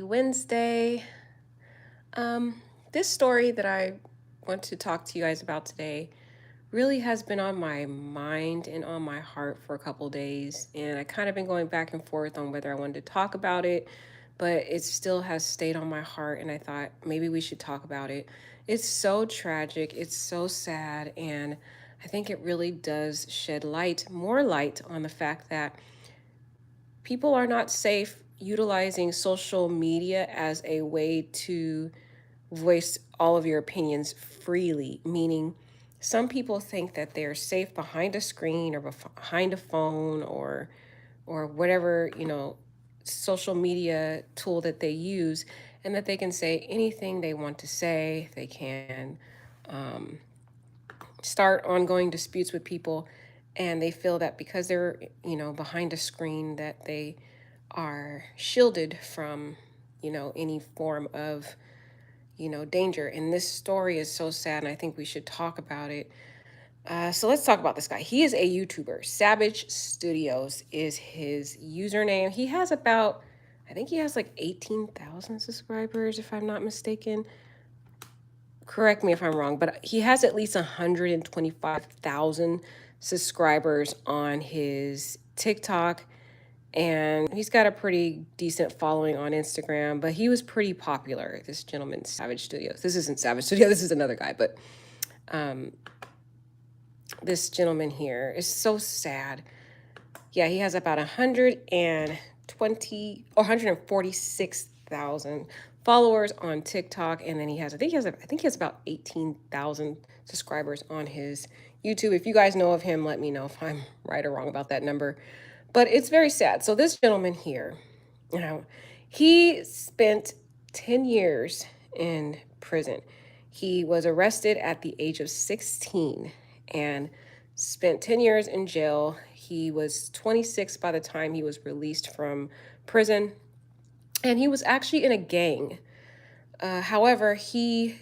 Wednesday. Um, this story that I want to talk to you guys about today really has been on my mind and on my heart for a couple days, and I kind of been going back and forth on whether I wanted to talk about it, but it still has stayed on my heart, and I thought maybe we should talk about it. It's so tragic, it's so sad, and I think it really does shed more light on the fact that people are not safe utilizing social media as a way to voice all of your opinions freely, meaning some people think that they're safe behind a screen or behind a phone or whatever, social media tool that they use, and that they can say anything they want to say. They can um, start ongoing disputes with people, and they feel that because they're, behind a screen, that they are shielded from, any form of, danger. And this story is so sad, and I think we should talk about it. So let's talk about this guy. He is a YouTuber. Savage Studios is his username. He has about, I think he has like 18,000 subscribers, if I'm not mistaken. Correct me if I'm wrong, but he has at least 125,000 subscribers on his TikTok, and he's got a pretty decent following on Instagram, but he was pretty popular, this gentleman, Savage Studios. This isn't Savage Studio, this is another guy, but this gentleman here is so sad. Yeah, he has about 120 or 146,000 followers on TikTok, and then I think he has about 18,000 subscribers on his YouTube. If you guys know of him, let me know if I'm right or wrong about that number. But it's very sad. So this gentleman here, you know, he spent 10 years in prison. He was arrested at the age of 16 and spent 10 years in jail. He was 26 by the time he was released from prison, and he was actually in a gang. However, he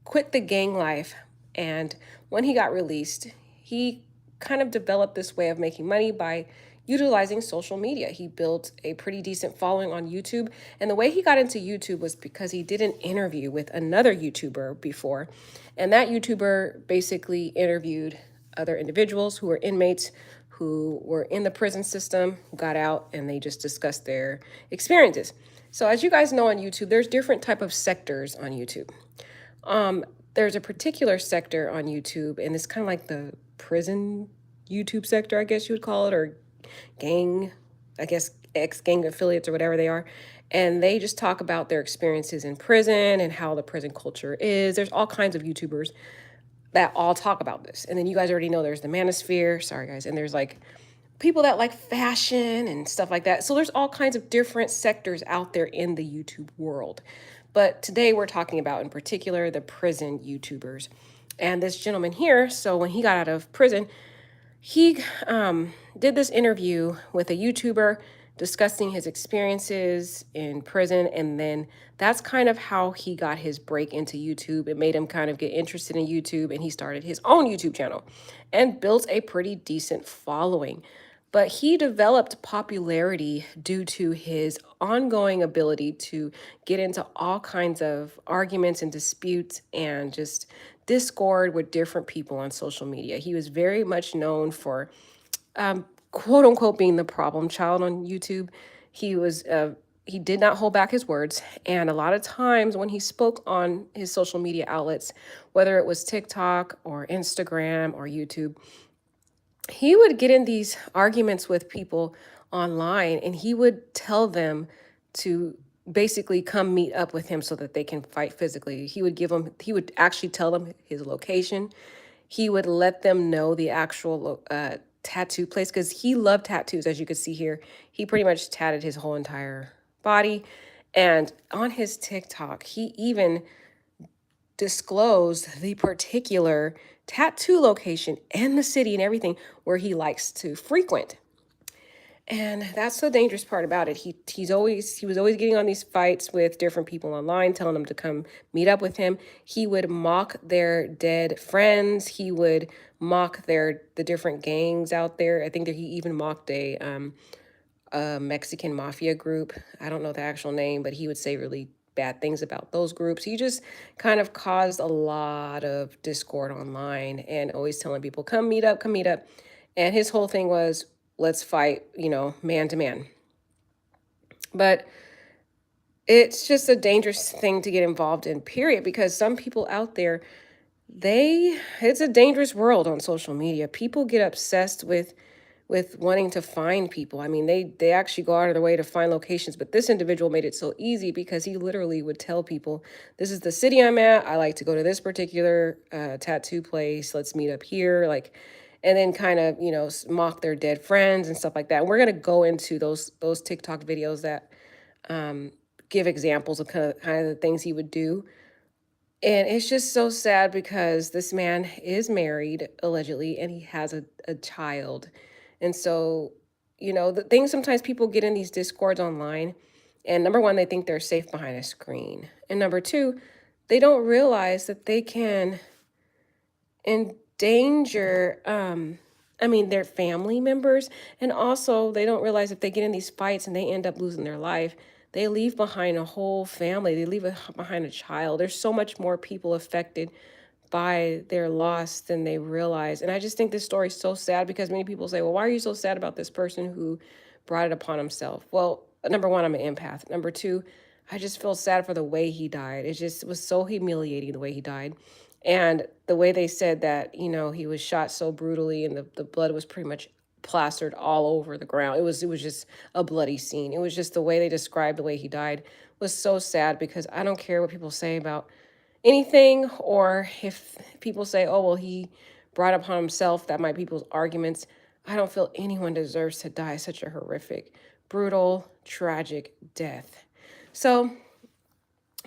quit the gang life, and when he got released, he kind of developed this way of making money by utilizing social media. He built a pretty decent following on YouTube, and the way he got into YouTube was because he did an interview with another YouTuber before, and that YouTuber basically interviewed other individuals who were inmates who were in the prison system, got out, and they just discussed their experiences. So as you guys know on YouTube, there's different type of sectors on YouTube. There's a particular sector on YouTube, and it's kind of like the prison YouTube sector, I guess you would call it, or gang, I guess ex-gang affiliates or whatever they are. And they just talk about their experiences in prison and how the prison culture is. There's all kinds of YouTubers that all talk about this. And then you guys already know there's the manosphere, sorry guys, and there's like people that like fashion and stuff like that. So there's all kinds of different sectors out there in the YouTube world. But today we're talking about in particular the prison YouTubers. And this gentleman here, so when he got out of prison, he did this interview with a YouTuber discussing his experiences in prison. And then that's kind of how he got his break into YouTube. It made him kind of get interested in YouTube, and he started his own YouTube channel and built a pretty decent following. But he developed popularity due to his ongoing ability to get into all kinds of arguments and disputes and just discord with different people on social media. He was very much known for quote unquote being the problem child on YouTube. He did not hold back his words, and a lot of times when he spoke on his social media outlets, whether it was TikTok or Instagram or YouTube, he would get in these arguments with people online, and he would tell them to basically come meet up with him so that they can fight physically. He would actually tell them his location. He would let them know the actual tattoo place, because he loved tattoos. As you can see here, he pretty much tatted his whole entire body. And on his TikTok, he even disclosed the particular tattoo location and the city and everything where he likes to frequent. And that's the dangerous part about it. He was always getting on these fights with different people online, telling them to come meet up with him. He would mock their dead friends. He would mock the different gangs out there. I think that he even mocked a Mexican mafia group. I don't know the actual name, but he would say really bad things about those groups. He just kind of caused a lot of discord online and always telling people, come meet up, come meet up. And his whole thing was, let's fight, man to man. But it's just a dangerous thing to get involved in, period, because some people out there, it's a dangerous world on social media. People get obsessed with wanting to find people. I mean, they actually go out of their way to find locations, but this individual made it so easy because he literally would tell people, this is the city I'm at. I like to go to this particular tattoo place. Let's meet up here. Like, and then kind of, mock their dead friends and stuff like that. And we're going to go into those TikTok videos that give examples of kind of the things he would do. And it's just so sad because this man is married, allegedly, and he has a child. And so, the thing sometimes people get in these discords online, and number one, they think they're safe behind a screen. And number two, they don't realize that they can endanger their family members. And also they don't realize if they get in these fights and they end up losing their life, they leave behind a whole family, they leave behind a child. There's so much more people affected by their loss than they realize. And I just think this story is so sad because many people say, well, why are you so sad about this person who brought it upon himself? Well, number one, I'm an empath. Number two, I just feel sad for the way he died. It was so humiliating the way he died. And the way they said that, he was shot so brutally and the blood was pretty much plastered all over the ground. It was just a bloody scene. It was just the way they described the way he died was so sad because I don't care what people say about anything, or if people say, oh, well, he brought upon himself, that might be people's arguments. I don't feel anyone deserves to die such a horrific, brutal, tragic death. So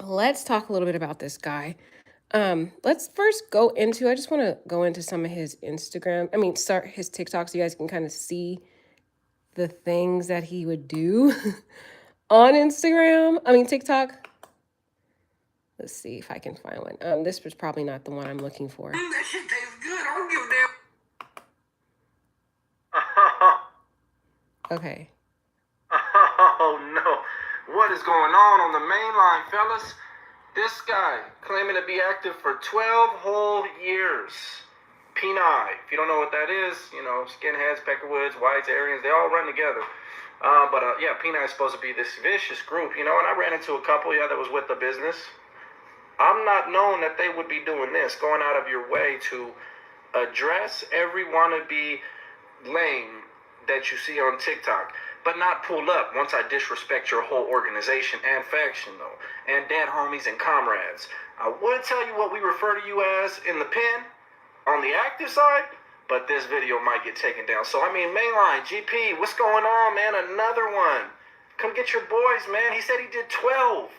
let's talk a little bit about this guy. Let's first I just want to go into some of his start his TikTok so you guys can kind of see the things that he would do on TikTok. Let's see if I can find one. This was probably not the one I'm looking for. That shit tastes good. I don't give a damn. Okay. Oh no. What is going on the main line, fellas? This guy claiming to be active for 12 whole years. Peni. If you don't know what that is, skinheads, peckerwoods, whites, Aryans, they all run together. Peni is supposed to be this vicious group, and I ran into a couple, that was with the business. I'm not known that they would be doing this, going out of your way to address every wannabe lame that you see on TikTok, but not pull up once I disrespect your whole organization and faction, though, and dead homies and comrades. I would tell you what we refer to you as in the pen on the active side, but this video might get taken down. So, mainline, GP, what's going on, man? Another one. Come get your boys, man. He said he did 12.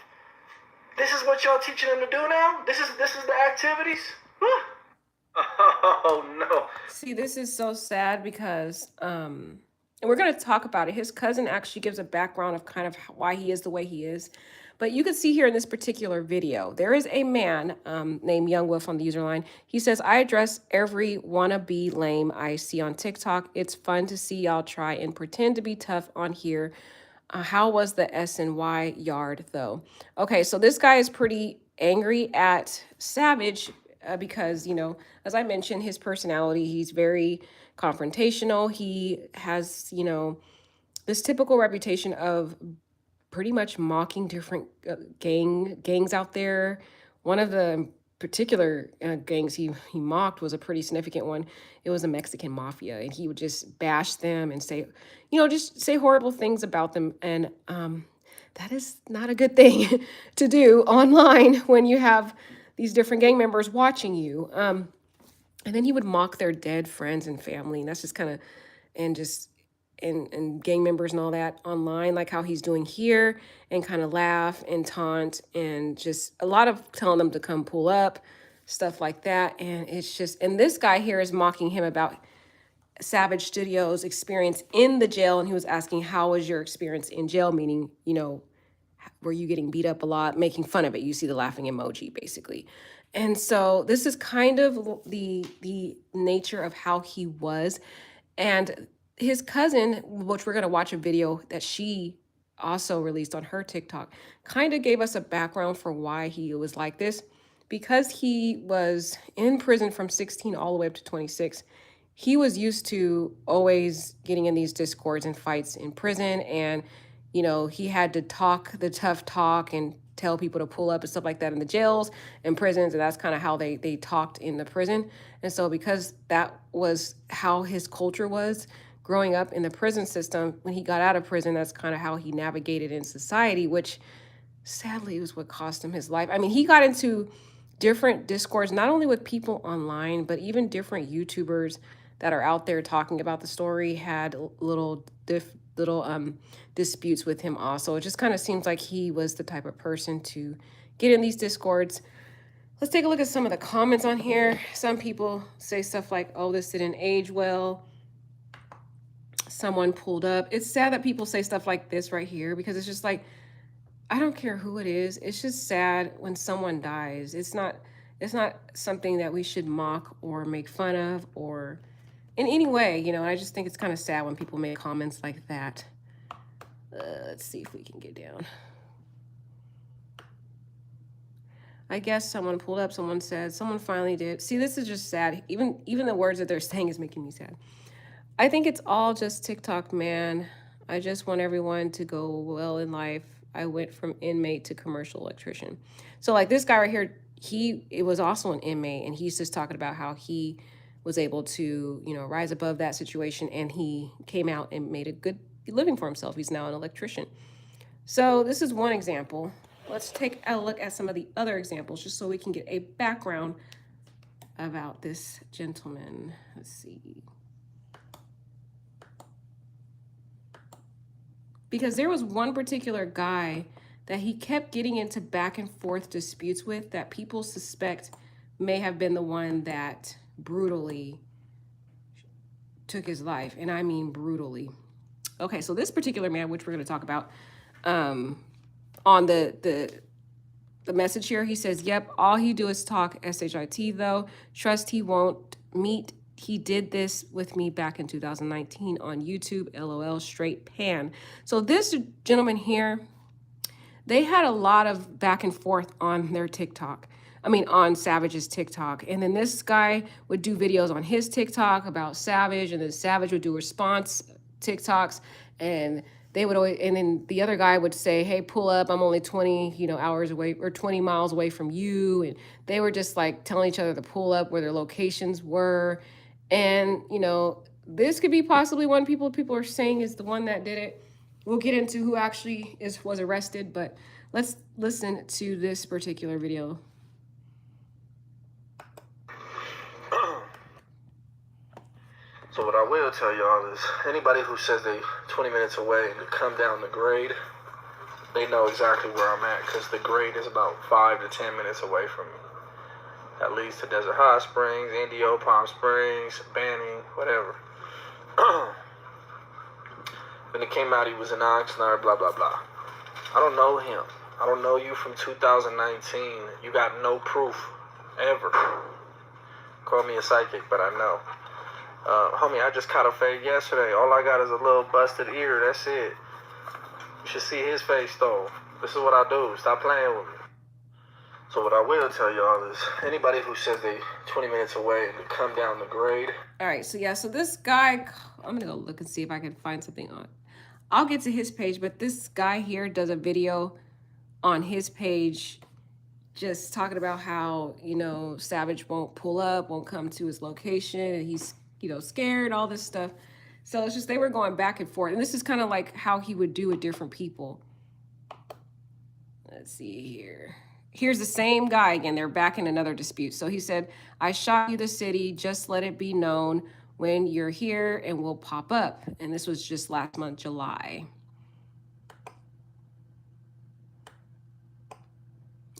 This is what y'all teaching him to do now? This is the activities? Oh, no. See, this is so sad because, and we're going to talk about it. His cousin actually gives a background of kind of why he is the way he is. But you can see here in this particular video, there is a man named Young Wolf on the user line. He says, I address every wannabe lame I see on TikTok. It's fun to see y'all try and pretend to be tough on here. How was the S&Y yard, though? Okay, so this guy is pretty angry at Savage because, as I mentioned, his personality, he's very confrontational. He has, this typical reputation of pretty much mocking different gangs out there. One of the particular gangs he mocked was a pretty significant one. It was a Mexican mafia, and he would just bash them and say, just say horrible things about them. And that is not a good thing to do online when you have these different gang members watching you. And then he would mock their dead friends and family, and that's just kind of, and gang members and all that online, like how he's doing here, and kind of laugh and taunt and just a lot of telling them to come pull up, stuff like that. And it's just, and this guy here is mocking him about Savage Studios' experience in the jail. And he was asking, how was your experience in jail? Meaning, were you getting beat up a lot, making fun of it? You see the laughing emoji, basically. And so this is kind of the nature of how he was. And his cousin, which we're going to watch a video that she also released on her TikTok, kind of gave us a background for why he was like this. Because he was in prison from 16 all the way up to 26, he was used to always getting in these discords and fights in prison. And, he had to talk the tough talk and tell people to pull up and stuff like that in the jails and prisons. And that's kind of how they talked in the prison. And so, because that was how his culture was, growing up in the prison system, when he got out of prison, that's kind of how he navigated in society, which sadly was what cost him his life. I mean, he got into different discords, not only with people online, but even different YouTubers that are out there talking about the story had little disputes with him also. It just kind of seems like he was the type of person to get in these discords. Let's take a look at some of the comments on here. Some people say stuff like, oh, this didn't age well. Someone pulled up. It's sad that people say stuff like this right here, because it's just like, I don't care who it is. It's just sad when someone dies. It's not something that we should mock or make fun of or in any way, I just think it's kind of sad when people make comments like that. Let's see if we can get down. I guess someone pulled up, someone said, someone finally did. See, this is just sad. Even the words that they're saying is making me sad. I think it's all just TikTok, man. I just want everyone to go well in life. I went from inmate to commercial electrician. So like this guy right here, it was also an inmate, and he's just talking about how he was able to, rise above that situation, and he came out and made a good living for himself. He's now an electrician. So this is one example. Let's take a look at some of the other examples just so we can get a background about this gentleman. Let's see. Because there was one particular guy that he kept getting into back and forth disputes with that people suspect may have been the one that brutally took his life. And I mean brutally. Okay, so this particular man, which we're going to talk about, on the message here, he says, yep, all he do is talk, SHIT though. Trust he won't meet. He did this with me back in 2019 on YouTube, LOL, straight pan. So this gentleman here, they had a lot of back and forth on their TikTok. On Savage's TikTok. And then this guy would do videos on his TikTok about Savage, and then Savage would do response TikToks, and they would always, and then the other guy would say, hey, pull up, I'm only 20, hours away or 20 miles away from you. And they were just like telling each other to pull up where their locations were. And, this could be possibly one people are saying is the one that did it. We'll get into who actually was arrested, but let's listen to this particular video. So what I will tell y'all is, anybody who says they 20 minutes away and to come down the grade, they know exactly where I'm at, because the grade is about 5 to 10 minutes away from me. That leads to Desert Hot Springs, Indio, Palm Springs, Banning, whatever. When it came out he was in Oxnard, blah, blah, blah. I don't know him. I don't know you from 2019. You got no proof, ever. Call me a psychic, but I know. Homie, I just caught a fade yesterday. All I got is a little busted ear. That's it. You should see his face, though. This is what I do. Stop playing with me. So what I will tell y'all is, anybody who says they 20 minutes away and to come down the grade. All right, so yeah, so this guy, I'm gonna go look and see if I can find something on. I'll get to his page, but this guy here does a video on his page just talking about how, Savage won't pull up, won't come to his location, and he's, scared, all this stuff. So it's just, they were going back and forth. And this is kind of like how he would do with different people. Let's see here. Here's the same guy again. They're back in another dispute. So he said, I shot you the city. Just let it be known when you're here and we'll pop up. And this was just last month, July.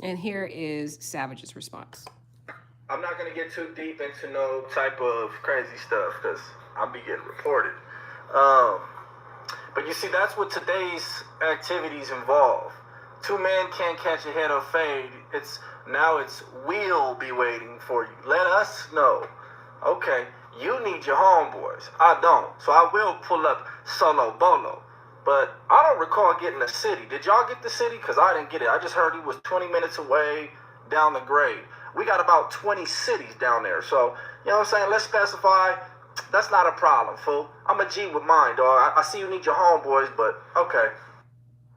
And here is Savage's response. I'm not going to get too deep into no type of crazy stuff, because I'll be getting reported. But you see, that's what today's activities involve. Two men can't catch a head of fade. It's we'll be waiting for you. Let us know. Okay, You need your homeboys. I don't. So I will pull up solo bolo. But I don't recall getting the city. Did y'all get the city? Because I didn't get it. I just heard he was 20 minutes away down the grade. We got about 20 cities down there. So, you know what I'm saying? Let's specify. That's not a problem, fool. I'm a G with mine, dog. I see you need your homeboys, but okay.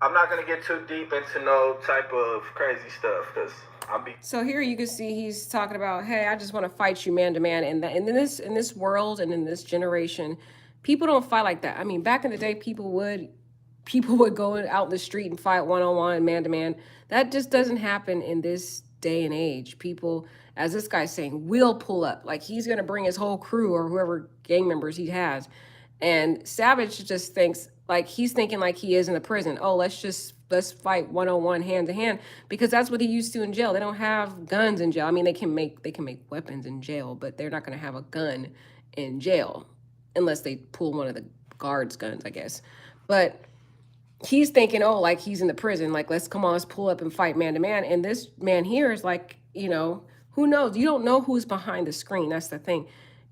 I'm not going to get too deep into no type of crazy stuff because I'll be. So here you can see he's talking about, hey, I just want to fight you man to man. And in this world and in this generation, people don't fight like that. I mean, back in the day, people would go out in the street and fight one on one, man to man. That just doesn't happen in this day and age. People, as this guy's saying, will pull up. Like he's gonna bring his whole crew or whoever gang members he has. And Savage just thinks like he's thinking like he is in the prison. Oh, let's fight one on one, hand to hand, because that's what he used to in jail. They don't have guns in jail. I mean, they can make weapons in jail, but they're not gonna have a gun in jail unless they pull one of the guards' guns, I guess. But he's thinking, oh, like he's in the prison. Like, let's pull up and fight man to man. And this man here is like, who knows? You don't know who's behind the screen. That's the thing.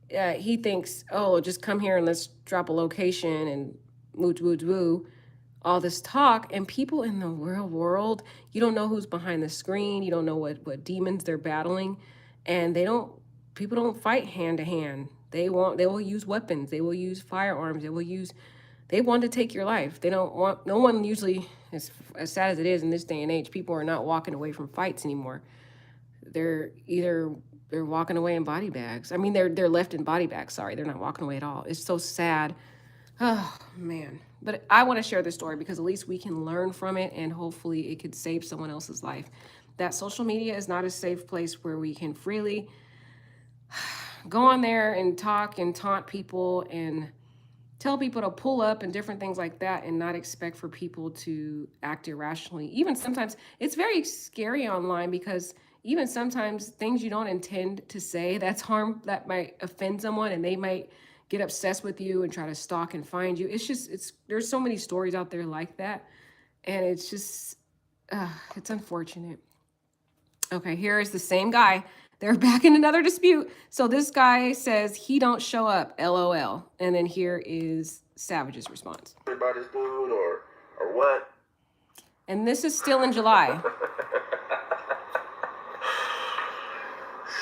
He thinks, oh, just come here and let's drop a location and woo, all this talk. And people in the real world, you don't know who's behind the screen. You don't know what demons they're battling. And people don't fight hand to hand. They will use weapons. They will use firearms. They want to take your life. They don't want, no one usually, as sad as it is in this day and age, people are not walking away from fights anymore. They're walking away in body bags. I mean, they're left in body bags. Sorry, they're not walking away at all. It's so sad. Oh, man. But I want to share this story because at least we can learn from it and hopefully it could save someone else's life. That social media is not a safe place where we can freely go on there and talk and taunt people and tell people to pull up and different things like that and not expect for people to act irrationally. Even sometimes it's very scary online because even sometimes things you don't intend to say that might offend someone and they might get obsessed with you and try to stalk and find you. There's so many stories out there like that. And it's just, it's unfortunate. Okay, here is the same guy. They're back in another dispute. So this guy says he don't show up, LOL. And then here is Savage's response. By this dude or what? And this is still in July.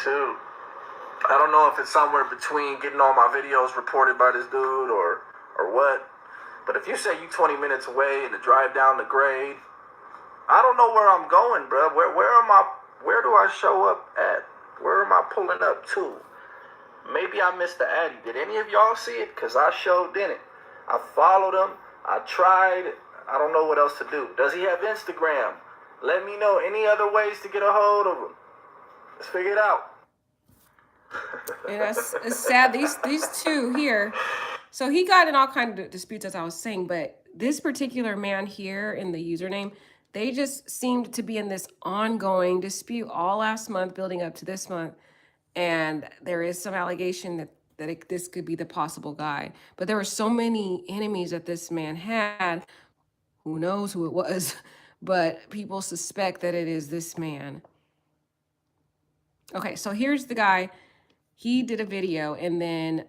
Shoot. I don't know if it's somewhere between getting all my videos reported by this dude or what. But if you say you 20 minutes away and to drive down the grade, I don't know where I'm going, bro. Where do I show up at? Where am I pulling up to? Maybe I missed the Addy. Did any of y'all see it? Because I sure didn't. I followed him. I tried. I don't know what else to do. Does he have Instagram? Let me know any other ways to get a hold of him. Let's figure it out. Yeah, it's sad. These two here. So he got in all kinds of disputes, as I was saying, but this particular man here in the username, they just seemed to be in this ongoing dispute all last month, building up to this month. And there is some allegation that this could be the possible guy. But there were so many enemies that this man had. Who knows who it was? But people suspect that it is this man. Okay, so here's the guy. He did a video, and then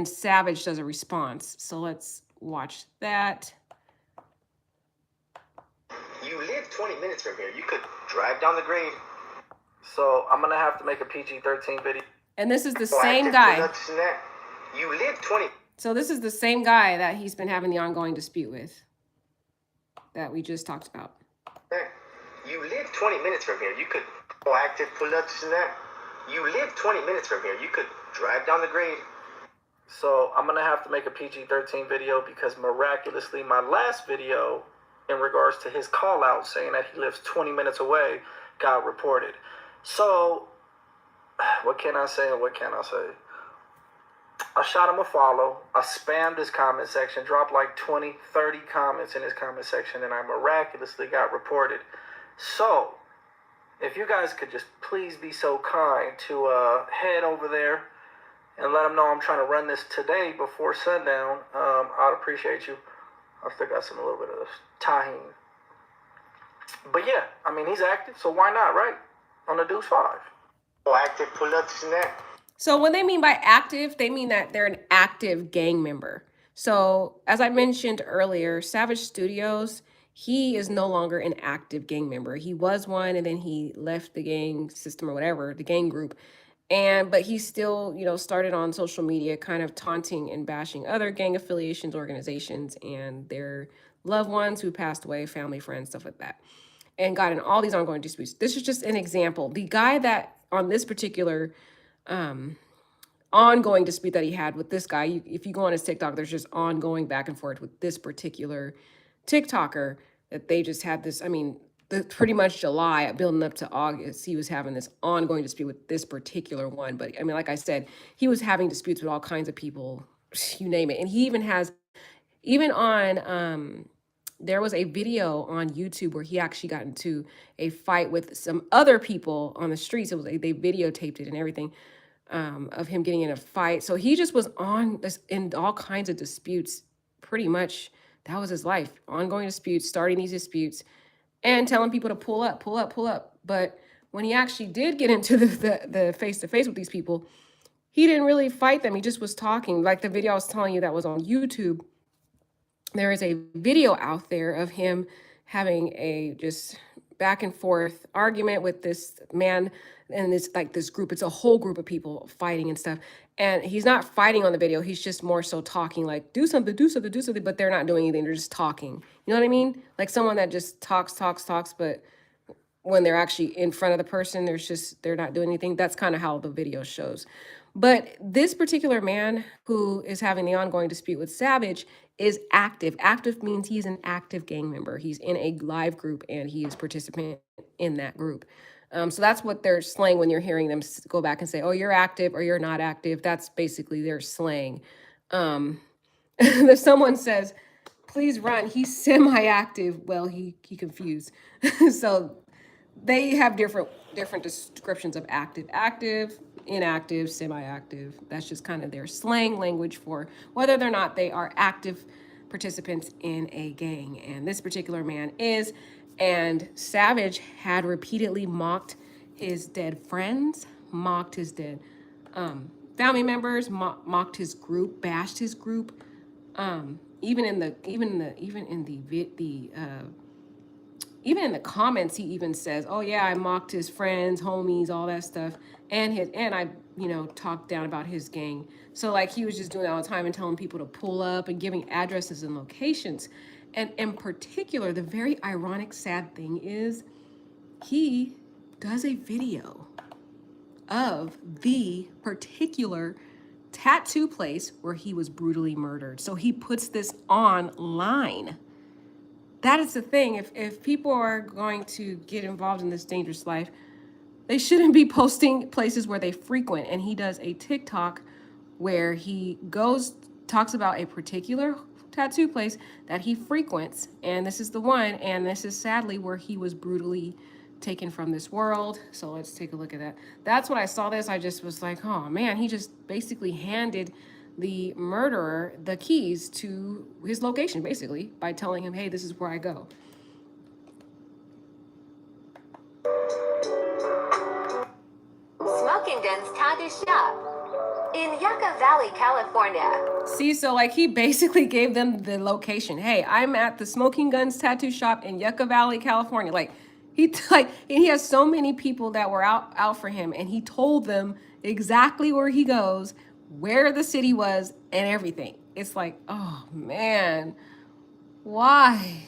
Savage does a response. So let's watch that. You live 20 minutes from here. You could drive down the grade. So I'm gonna have to make a PG-13 video. And this is the same guy. You live 20. So this is the same guy that he's been having the ongoing dispute with, that we just talked about. You live 20 minutes from here. You could proactive pull-ups and that. You live 20 minutes from here. You could drive down the grade. So I'm gonna have to make a PG-13 video because miraculously my last video in regards to his call out saying that he lives 20 minutes away got reported. So what can I say? I shot him a follow. I spammed his comment section, dropped like 20, 30 comments in his comment section, and I miraculously got reported. So if you guys could just please be so kind to head over there and let him know I'm trying to run this today before sundown, I'd appreciate you. I still got a little bit of tahini. But yeah, I mean, he's active, so why not, right? On the Deuce 5. Active pull-ups and that. So what they mean by active, they mean that they're an active gang member. So as I mentioned earlier, Savage Studios, he is no longer an active gang member. He was one and then he left the gang system or whatever, the gang group. And but he still, started on social media kind of taunting and bashing other gang affiliations, organizations, and their loved ones who passed away, family, friends, stuff like that, and got in all these ongoing disputes. This is just an example. The guy that on this particular um ongoing dispute that he had with this guy. If you go on his TikTok, there's just ongoing back and forth with this particular TikToker that they just had this. I mean, pretty much July building up to August, he was having this ongoing dispute with this particular one. But I mean, like I said, he was having disputes with all kinds of people, you name it. And he even has, even on, there was a video on YouTube where he actually got into a fight with some other people on the streets. It was they videotaped it and everything, of him getting in a fight. So he just was on this in all kinds of disputes. Pretty much, that was his life. Ongoing disputes, starting these disputes, and telling people to pull up, pull up, pull up. But when he actually did get into the face to face with these people, he didn't really fight them. He just was talking. Like the video I was telling you that was on YouTube, there is a video out there of him having a just back and forth argument with this man and this group. It's a whole group of people fighting and stuff, and he's not fighting on the video. He's just more so talking, like, do something, do something, do something, but they're not doing anything. They're just talking. You know what I mean? Like someone that just talks, talks, talks, but when they're actually in front of the person, they're not doing anything. That's kind of how the video shows. But this particular man who is having the ongoing dispute with Savage is active. Active means he's an active gang member. He's in a live group and he is participant in that group. So that's what they're slang when you're hearing them go back and say, "Oh, you're active" or "You're not active." That's basically their slang. Um, if someone says, "Please run," he's semi-active. Well, he confused. So they have different descriptions of active, inactive, semi-active. That's just kind of their slang language for whether or not they are active participants in a gang. And this particular man is, and Savage had repeatedly mocked his dead friends, mocked his dead family members, mocked his group, bashed his group. Even in the comments, he even says, "Oh yeah, I mocked his friends, homies, all that stuff, and I, talked down about his gang." So like he was just doing it all the time and telling people to pull up and giving addresses and locations. And in particular, the very ironic, sad thing is, he does a video of the particular tattoo place where he was brutally murdered. So he puts this online. That is the thing. If people are going to get involved in this dangerous life, they shouldn't be posting places where they frequent. And he does a TikTok where he talks about a particular tattoo place that he frequents. And this is the one. And this is sadly where he was brutally taken from this world. So let's take a look at that. That's when I saw this. I just was like, oh man, he just basically handed the murderer the keys to his location, basically, by telling him, "Hey, this is where I go." Smoking Guns Tattoo Shop in Yucca Valley, California. See, so like he basically gave them the location. "Hey, I'm at the Smoking Guns Tattoo Shop in Yucca Valley, California." Like and he has so many people that were out for him, and he told them exactly where he goes, where the city was, and everything. It's like, oh man, why?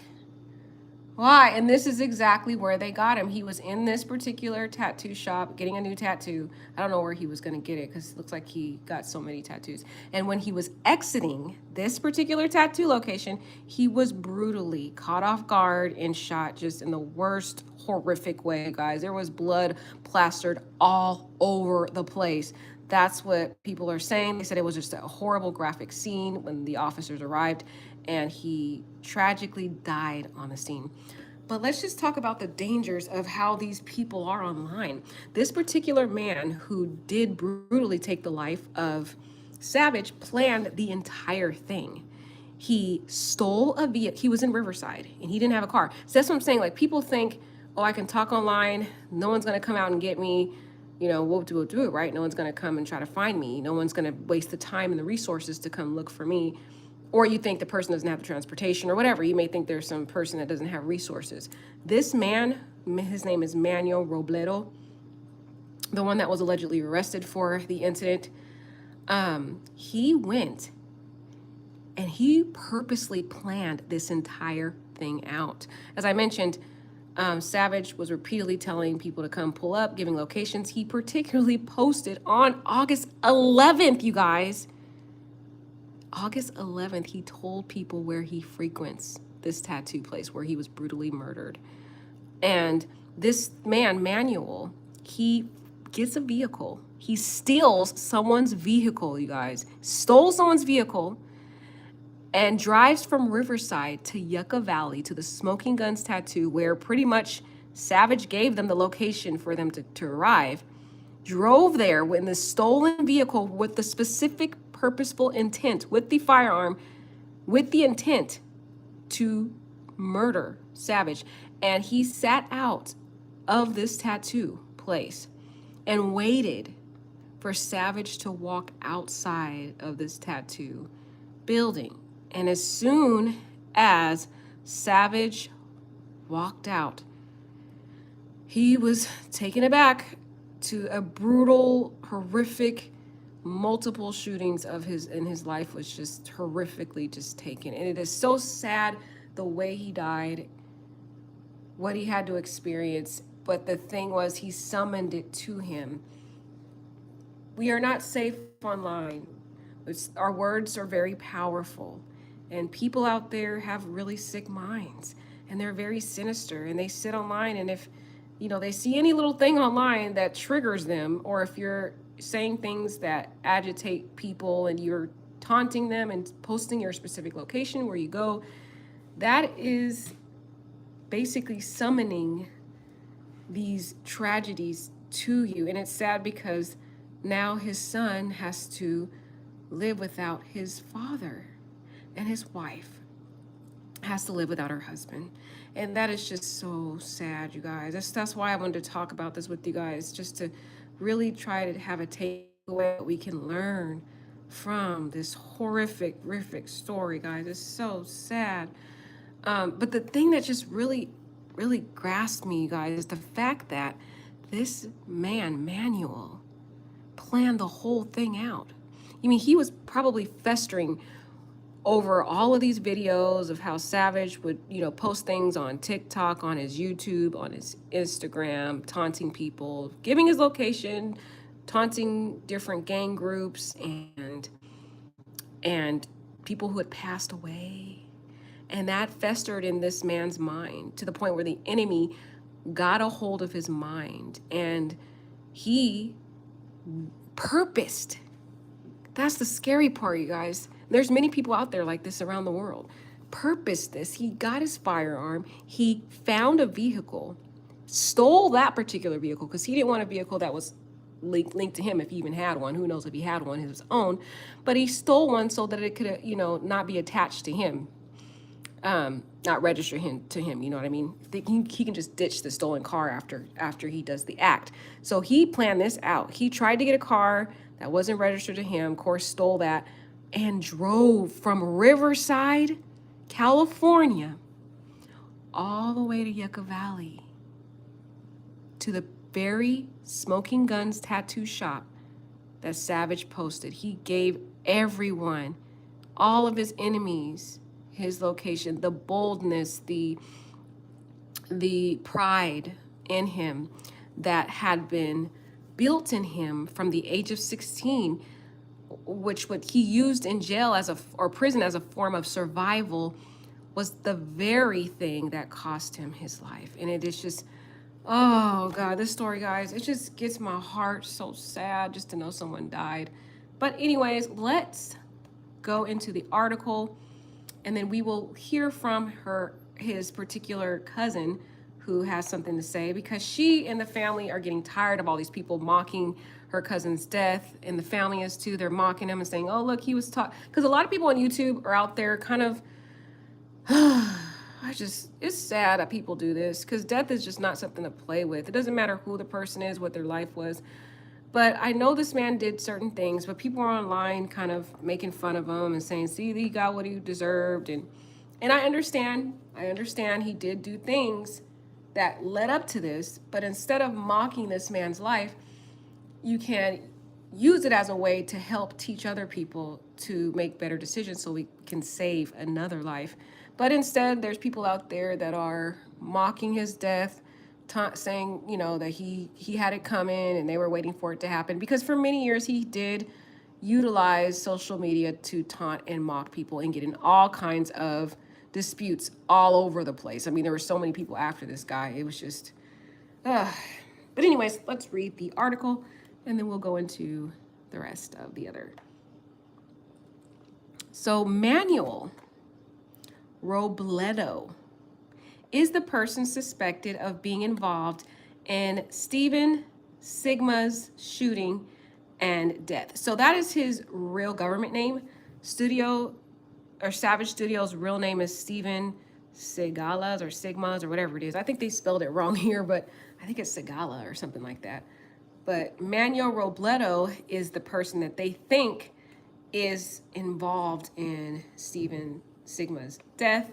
Why? And this is exactly where they got him. He was in this particular tattoo shop getting a new tattoo. I don't know where he was going to get it because it looks like he got so many tattoos. And when he was exiting this particular tattoo location, he was brutally caught off guard and shot just in the worst, horrific way, guys. There was blood plastered all over the place. That's what people are saying. They said it was just a horrible graphic scene when the officers arrived, and he tragically died on the scene. But let's just talk about the dangers of how these people are online. This particular man who did brutally take the life of Savage planned the entire thing. He stole a vehicle. He was in Riverside and he didn't have a car. So that's what I'm saying. Like people think, oh, I can talk online. No one's going to come out and get me. we'll do it, right? No one's going to come and try to find me. No one's going to waste the time and the resources to come look for me. Or you think the person doesn't have the transportation or whatever. You may think there's some person that doesn't have resources. This man, his name is Manuel Robledo, the one that was allegedly arrested for the incident. He went and he purposely planned this entire thing out. As I mentioned, Savage was repeatedly telling people to come pull up, giving locations. He particularly posted on August 11th, you guys. August 11th, he told people where he frequents this tattoo place where he was brutally murdered. And this man, Manuel, he gets a vehicle. He steals someone's vehicle, you guys. Stole someone's vehicle and drives from Riverside to Yucca Valley to the Smoking Guns Tattoo, where pretty much Savage gave them the location for them to arrive. Drove there in the stolen vehicle with the specific purposeful intent, with the firearm, with the intent to murder Savage. And he sat out of this tattoo place and waited for Savage to walk outside of this tattoo building. And as soon as Savage walked out, he was taken aback to a brutal, horrific, multiple shootings of his life was just horrifically just taken. And it is so sad the way he died, what he had to experience. But the thing was, he summoned it to him. We are not safe online. Our words are very powerful. And people out there have really sick minds. And they're very sinister. And they sit online, and if they see any little thing online that triggers them, or if you're saying things that agitate people and you're taunting them and posting your specific location where you go, that is basically summoning these tragedies to you. And it's sad because now his son has to live without his father, and his wife has to live without her husband. And that is just so sad, you guys. That's why I wanted to talk about this with you guys, just to really try to have a takeaway that we can learn from this horrific story, guys. It's so sad. But the thing that just really grasped me, you guys, is the fact that this man, Manuel, planned the whole thing out. I mean, he was probably festering over all of these videos of how Savage would, post things on TikTok, on his YouTube, on his Instagram, taunting people, giving his location, taunting different gang groups and people who had passed away. And that festered in this man's mind to the point where the enemy got a hold of his mind, and he purposed. That's the scary part, you guys. There's many people out there like this around the world. Purposed this. He got his firearm. He found a vehicle, stole that particular vehicle because he didn't want a vehicle that was linked to him, if he even had one. Who knows if he had one his own. But he stole one so that it could, not be attached to him. Not register to him, you know what I mean? He can just ditch the stolen car after he does the act. So he planned this out. He tried to get a car that wasn't registered to him, of course, stole that, and drove from Riverside, California, all the way to Yucca Valley to the very Smoking Guns tattoo shop that Savage posted. He gave everyone, all of his enemies, his location, the boldness, the pride in him that had been built in him from the age of 16, which what he used in jail or prison as a form of survival, was the very thing that cost him his life. And it is just, oh God, this story, guys, it just gets my heart so sad just to know someone died. But anyways, let's go into the article, and then we will hear from his particular cousin, who has something to say, because she and the family are getting tired of all these people mocking her cousin's death, and the family is too. They're mocking him and saying, oh, look, he was taught. Because a lot of people on YouTube are out there kind of, I it's sad that people do this because death is just not something to play with. It doesn't matter who the person is, what their life was. But I know this man did certain things, but people are online kind of making fun of him and saying, see, he got what he deserved. And I understand. I understand he did do things that led up to this. But instead of mocking this man's life, you can use it as a way to help teach other people to make better decisions so we can save another life. But instead, there's people out there that are mocking his death, saying, you know, that he had it coming and they were waiting for it to happen. Because for many years, he did utilize social media to taunt and mock people and get in all kinds of disputes all over the place. I mean, there were so many people after this guy. It was just, but anyways, let's read the article and then we'll go into the rest of the other. So Manuel Robledo is the person suspected of being involved in Steven Sigma's shooting and death. So that is his real government name. Savage Studios' real name is Steven Segalas or Sigmas or whatever it is. I think they spelled it wrong here, but I think it's Segala or something like that. But Manuel Robledo is the person that they think is involved in Steven Sigma's death,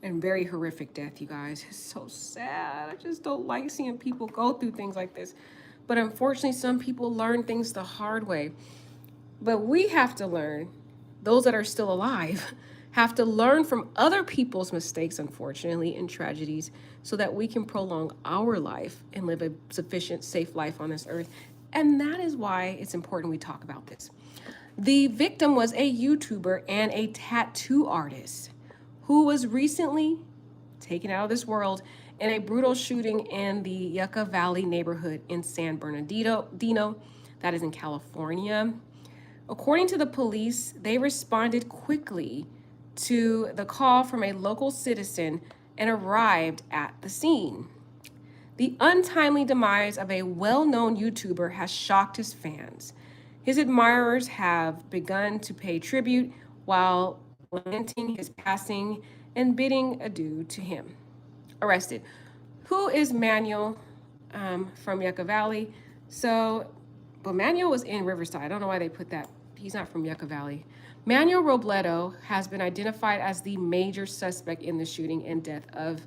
and very horrific death, you guys. It's so sad. I just don't like seeing people go through things like this. But unfortunately, some people learn things the hard way. But we have to learn, those that are still alive, have to learn from other people's mistakes, unfortunately, and tragedies, so that we can prolong our life and live a sufficient, safe life on this earth. And that is why it's important we talk about this. The victim was a YouTuber and a tattoo artist who was recently taken out of this world in a brutal shooting in the Yucca Valley neighborhood in San Bernardino, that is in California. According to the police, they responded quickly to the call from a local citizen and arrived at the scene. The untimely demise of a well-known YouTuber has shocked his fans. His admirers have begun to pay tribute while lamenting his passing and bidding adieu to him. Arrested. Who is Manuel from Yucca Valley? But Manuel was in Riverside. I don't know why they put that. He's not from Yucca Valley. Manuel Robledo has been identified as the major suspect in the shooting and death of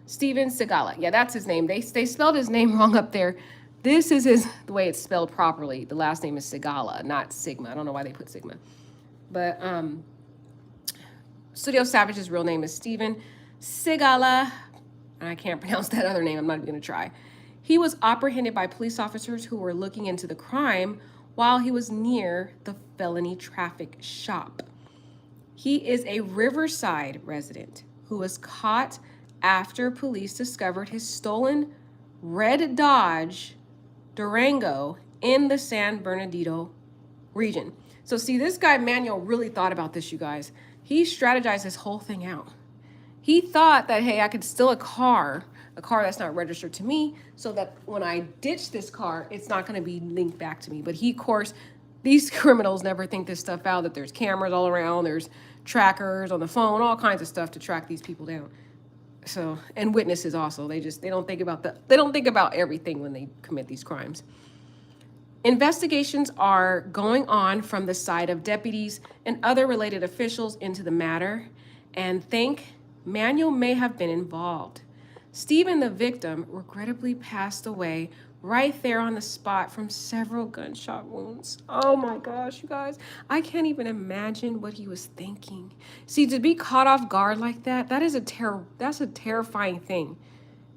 Steven Segala. Yeah, that's his name. They spelled his name wrong up there. This is the way it's spelled properly. The last name is Segala, not Sigma. I don't know why they put Sigma. But Studio Savage's real name is Steven Segala. And I can't pronounce that other name. I'm not even going to try. He was apprehended by police officers who were looking into the crime while he was near the felony traffic shop. He is a Riverside resident who was caught after police discovered his stolen red Dodge Durango in the San Bernardino region. So see, this guy Manuel really thought about this, you guys. He strategized this whole thing out. He thought that, hey, I could steal a car that's not registered to me, so that when I ditch this car, it's not going to be linked back to me. But he, of course, these criminals never think this stuff out, that there's cameras all around, there's trackers on the phone, all kinds of stuff to track these people down. So, and witnesses also. They don't think about everything when they commit these crimes. Investigations are going on from the side of deputies and other related officials into the matter, and think Manuel may have been involved. Steven, the victim, regrettably passed away right there on the spot from several gunshot wounds. Oh my gosh, you guys. I can't even imagine what he was thinking. See, to be caught off guard like that, that's a terrifying thing.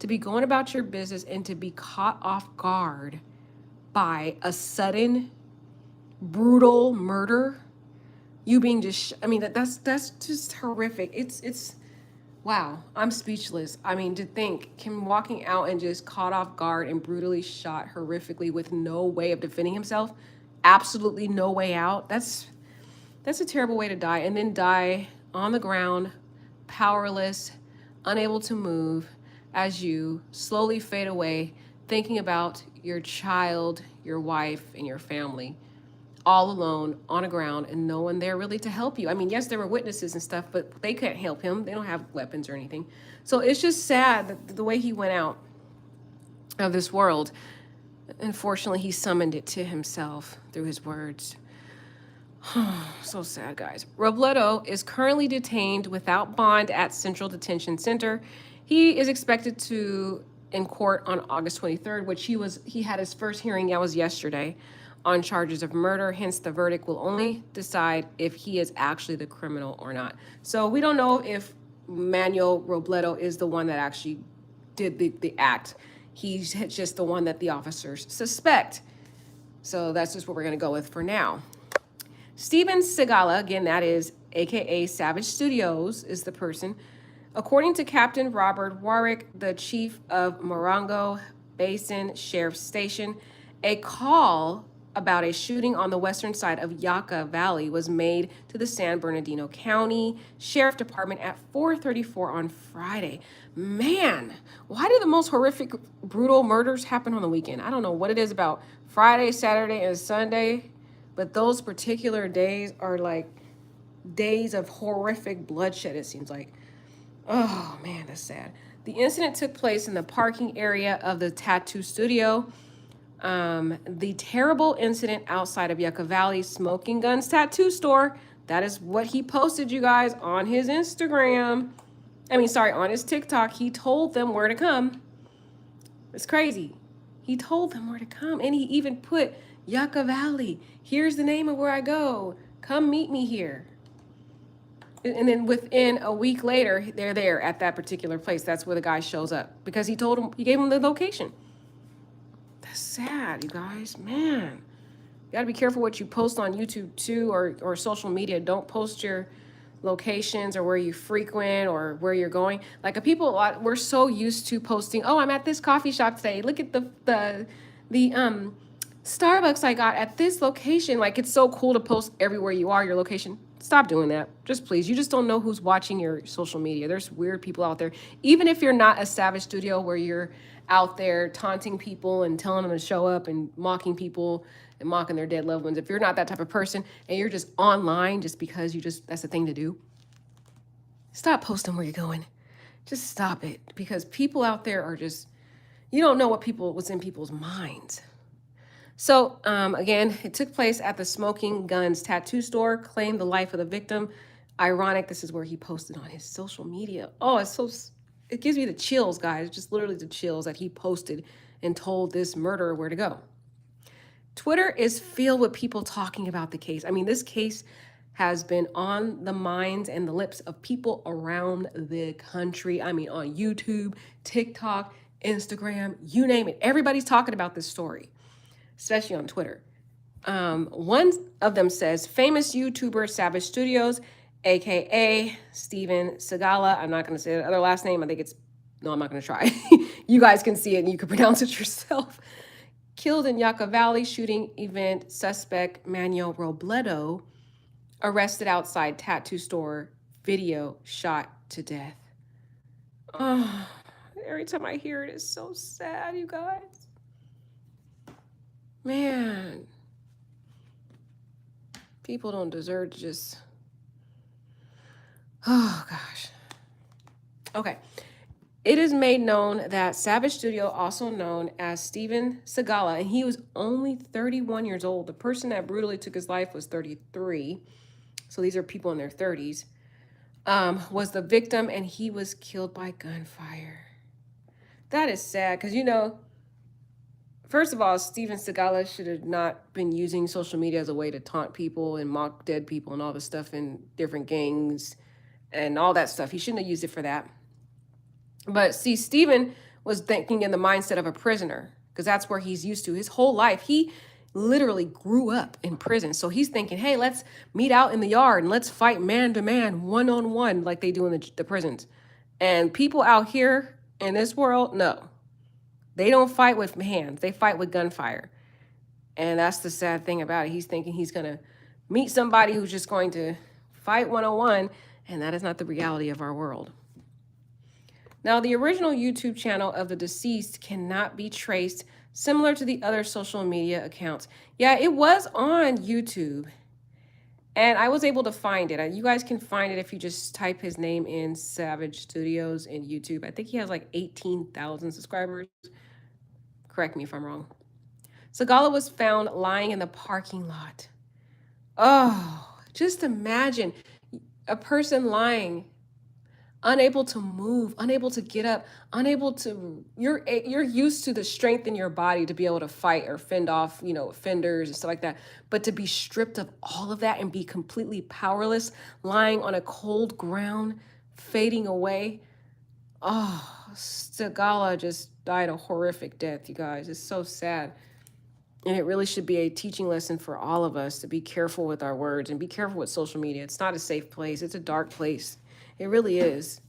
To be going about your business and to be caught off guard by a sudden, brutal murder. You being just, that's just horrific. It's wow, I'm speechless. I mean, to think him walking out and just caught off guard and brutally shot horrifically with no way of defending himself, absolutely no way out. That's a terrible way to die. And then die on the ground, powerless, unable to move, as you slowly fade away, thinking about your child, your wife, and your family. all alone on the ground and no one there really to help you. I mean, yes, there were witnesses and stuff, but they couldn't help him. They don't have weapons or anything. So it's just sad that the way he went out of this world, unfortunately, he summoned it to himself through his words. So sad, guys. Robledo is currently detained without bond at Central Detention Center. He is expected to in court on August 23rd, which he had his first hearing, that was yesterday, on charges of murder. Hence, the verdict will only decide if he is actually the criminal or not. So we don't know if Manuel Robledo is the one that actually did the act. He's just the one that the officers suspect. So that's just what we're going to go with for now. Steven Seagal, again, that is AKA Savage Studios, is the person. According to Captain Robert Warwick, the chief of Morongo Basin Sheriff's Station, a call about a shooting on the western side of Yucca Valley was made to the San Bernardino County Sheriff Department at 4:34 on Friday. Man, why do the most horrific, brutal murders happen on the weekend? I don't know what it is about Friday, Saturday, and Sunday, but those particular days are like days of horrific bloodshed, it seems like. Oh, man, that's sad. The incident took place in the parking area of the tattoo studio. The terrible incident outside of Yucca Valley Smoking Guns tattoo store. That is what he posted, you guys, on his Instagram. On his TikTok. He told them where to come. It's crazy. He told them where to come. And he even put Yucca Valley. Here's the name of where I go. Come meet me here. And then within a week later, they're there at that particular place. That's where the guy shows up because he gave him the location. That's sad, you guys. Man, you got to be careful what you post on YouTube too, or social media. Don't post your locations or where you frequent or where you're going. Like we're so used to posting, oh, I'm at this coffee shop today. Look at the Starbucks I got at this location. Like, it's so cool to post everywhere you are, your location. Stop doing that. Just please. You just don't know who's watching your social media. There's weird people out there. Even if you're not a Savage Studio where you're out there taunting people and telling them to show up and mocking people and mocking their dead loved ones. If you're not that type of person and you're just online just because that's the thing to do, stop posting where you're going. Just stop it, because people out there are just, you don't know what's in people's minds. So, again, it took place at the Smoking Guns tattoo store, claimed the life of the victim. Ironic, this is where he posted on his social media. Oh, it gives me the chills, guys. Just literally the chills that he posted and told this murderer where to go. Twitter is filled with people talking about the case. I mean, this case has been on the minds and the lips of people around the country. I mean, on YouTube, TikTok, Instagram, you name it. Everybody's talking about this story, especially on Twitter. One of them says, famous YouTuber Savage Studios, AKA Steven Seagal. I'm not going to say the other last name. I'm not going to try. You guys can see it and you can pronounce it yourself. Killed in Yucca Valley shooting event suspect Manuel Robledo, arrested outside tattoo store, video shot to death. Oh, every time I hear it, it's so sad, you guys. Man, people don't deserve to just, oh gosh. Okay. It is made known that Savage Studio, also known as Steven Seagal, and he was only 31 years old. The person that brutally took his life was 33. So these are people in their 30s, was the victim, and he was killed by gunfire. That is sad because, first of all, Steven Seagal should have not been using social media as a way to taunt people and mock dead people and all this stuff in different gangs and all that stuff. He shouldn't have used it for that. But see, Steven was thinking in the mindset of a prisoner, because that's where he's used to his whole life. He literally grew up in prison. So he's thinking, hey, let's meet out in the yard and let's fight man to man, one-on-one, like they do in the prisons. And people out here in this world, no. They don't fight with hands. They fight with gunfire. And that's the sad thing about it. He's thinking he's going to meet somebody who's just going to fight one-on-one, and that is not the reality of our world. Now, the original YouTube channel of the deceased cannot be traced, similar to the other social media accounts. Yeah, it was on YouTube, and I was able to find it. You guys can find it if you just type his name in Savage Studios in YouTube. I think he has like 18,000 subscribers. Correct me if I'm wrong. Segala was found lying in the parking lot. Oh, just imagine a person lying, unable to move, unable to get up, unable to, you're used to the strength in your body to be able to fight or fend off, offenders and stuff like that. But to be stripped of all of that and be completely powerless, lying on a cold ground, fading away. Oh, Segala just died a horrific death, you guys. It's so sad. And it really should be a teaching lesson for all of us to be careful with our words and be careful with social media. It's not a safe place. It's a dark place. It really is.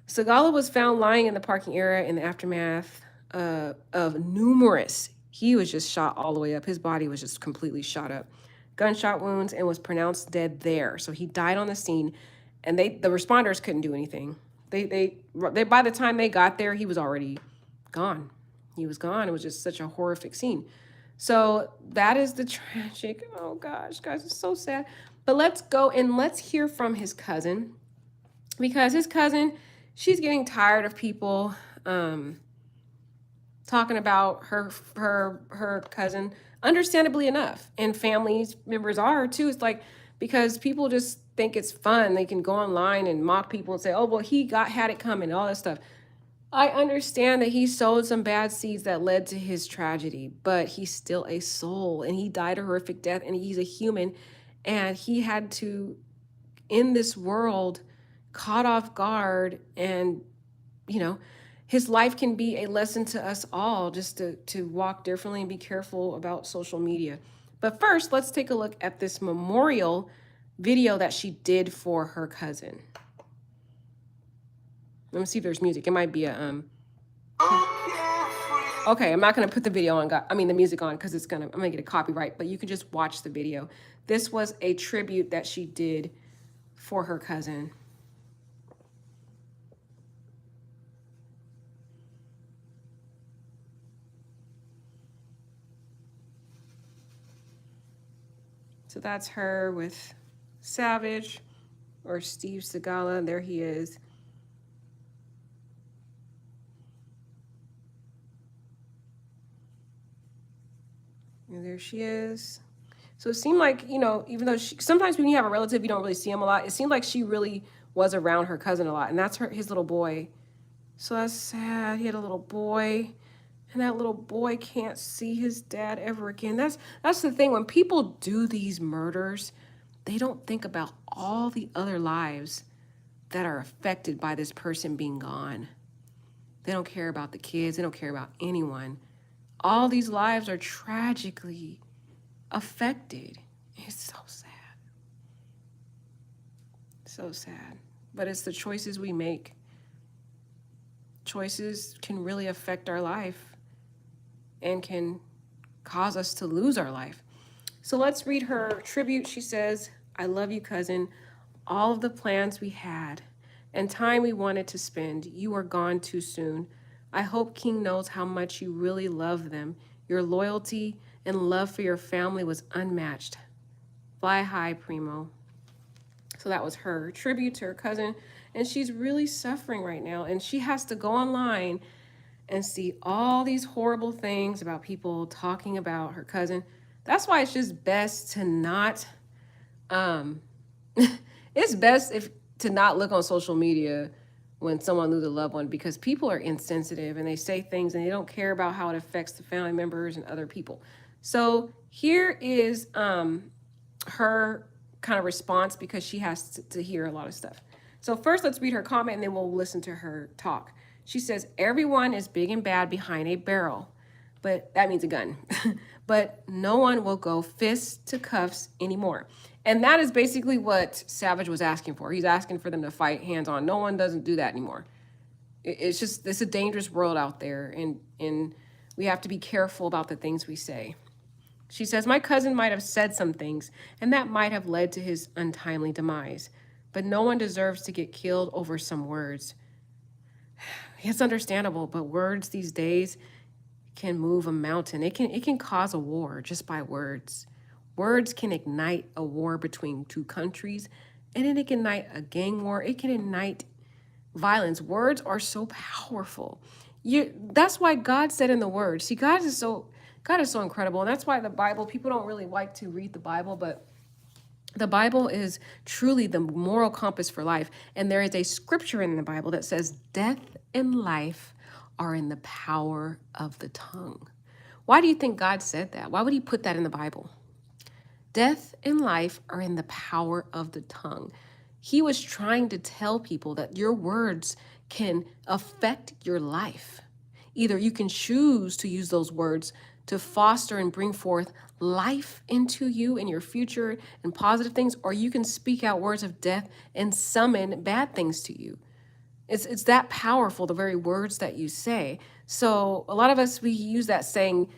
Segala was found lying in the parking area in the aftermath of numerous. He was just shot all the way up. His body was just completely shot up. Gunshot wounds, and was pronounced dead there. So he died on the scene, and the responders couldn't do anything. They by the time they got there, he was already gone. He was gone. It was just such a horrific scene. So that is the tragic. Oh gosh, guys, it's so sad. But let's go and let's hear from his cousin, because his cousin, she's getting tired of people talking about her cousin. Understandably enough, and families members are too. It's like, because people just think it's fun. They can go online and mock people and say, "Oh, well, he had it coming," and all that stuff. I understand that he sowed some bad seeds that led to his tragedy, but he's still a soul, and he died a horrific death, and he's a human, and he had to, in this world, caught off guard. And his life can be a lesson to us all, just to walk differently and be careful about social media. But first, let's take a look at this memorial video that she did for her cousin. Let me see if there's music. It might be a Okay, I'm not gonna put the video on. The music on, because I'm gonna get a copyright. But you can just watch the video. This was a tribute that she did for her cousin. So that's her with Savage, or Steve Segala. There he is. And there she is. So it seemed like, even though sometimes when you have a relative, you don't really see him a lot. It seemed like she really was around her cousin a lot. And that's his little boy. So that's sad. He had a little boy, and that little boy can't see his dad ever again. That's the thing. When people do these murders, they don't think about all the other lives that are affected by this person being gone. They don't care about the kids. They don't care about anyone. All these lives are tragically affected. It's so sad. So sad. But it's the choices we make. Choices can really affect our life and can cause us to lose our life. So let's read her tribute. She says, "I love you, cousin. All of the plans we had and time we wanted to spend, you are gone too soon. I hope King knows how much you really love them. Your loyalty and love for your family was unmatched. Fly high, Primo." So that was her tribute to her cousin. And she's really suffering right now. And she has to go online and see all these horrible things about people talking about her cousin. That's why it's just best to not, it's best to not look on social media when someone loses a loved one, because people are insensitive and they say things and they don't care about how it affects the family members and other people. So here is her kind of response, because she has to hear a lot of stuff. So first, let's read her comment and then we'll listen to her talk. She says, "Everyone is big and bad behind a barrel," but that means a gun. "But no one will go fists to cuffs anymore." And that is basically what Savage was asking for. He's asking for them to fight hands on. No one doesn't do that anymore. It's a dangerous world out there, and we have to be careful about the things we say. She says, "My cousin might have said some things, and that might have led to his untimely demise. But no one deserves to get killed over some words. It's understandable, but words these days can move a mountain. It can cause a war just by words. Words can ignite a war between two countries, and then it can ignite a gang war. It can ignite violence. Words are so powerful. That's why God said in the word. See, God is so incredible. And that's why the Bible, people don't really like to read the Bible, but the Bible is truly the moral compass for life. And there is a scripture in the Bible that says, death and life are in the power of the tongue. Why do you think God said that? Why would he put that in the Bible? Death and life are in the power of the tongue. He was trying to tell people that your words can affect your life. Either you can choose to use those words to foster and bring forth life into you and your future and positive things, or you can speak out words of death and summon bad things to you. It's that powerful, the very words that you say. So a lot of us, we use that saying,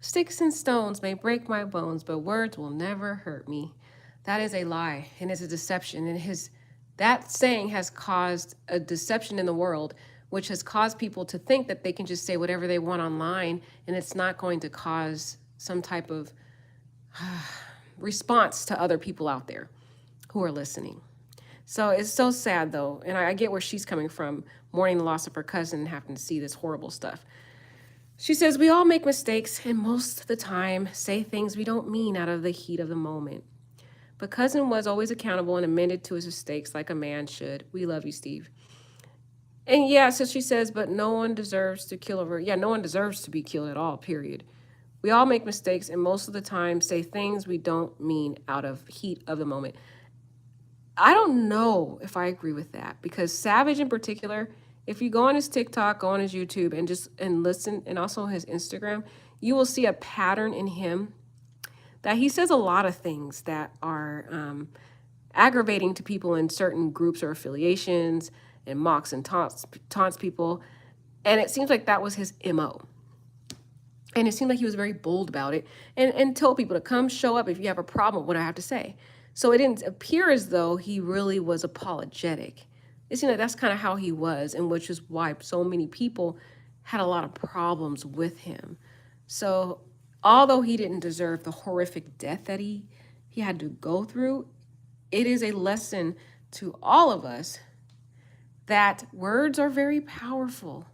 sticks and stones may break my bones, but words will never hurt me. That is a lie, and it's a deception. And that saying has caused a deception in the world, which has caused people to think that they can just say whatever they want online, and it's not going to cause some type of response to other people out there who are listening. So it's so sad, though, and I get where she's coming from, mourning the loss of her cousin and having to see this horrible stuff. She says, we all make mistakes and most of the time say things we don't mean out of the heat of the moment. But cousin was always accountable and amended to his mistakes like a man should. We love you, Steve. And yeah, so she says, but no one deserves to kill over. Yeah, no one deserves to be killed at all, period. We all make mistakes and most of the time say things we don't mean out of heat of the moment. I don't know if I agree with that because Savage in particular, if you go on his TikTok, go on his YouTube and listen, and also his Instagram, you will see a pattern in him that he says a lot of things that are aggravating to people in certain groups or affiliations, and mocks and taunts people. And it seems like that was his MO. And it seemed like he was very bold about it and told people to come show up if you have a problem with what I have to say. So it didn't appear as though he really was apologetic. It seemed like that's kind of how he was, and which is why so many people had a lot of problems with him. So although he didn't deserve the horrific death that he had to go through, it is a lesson to all of us that words are very powerful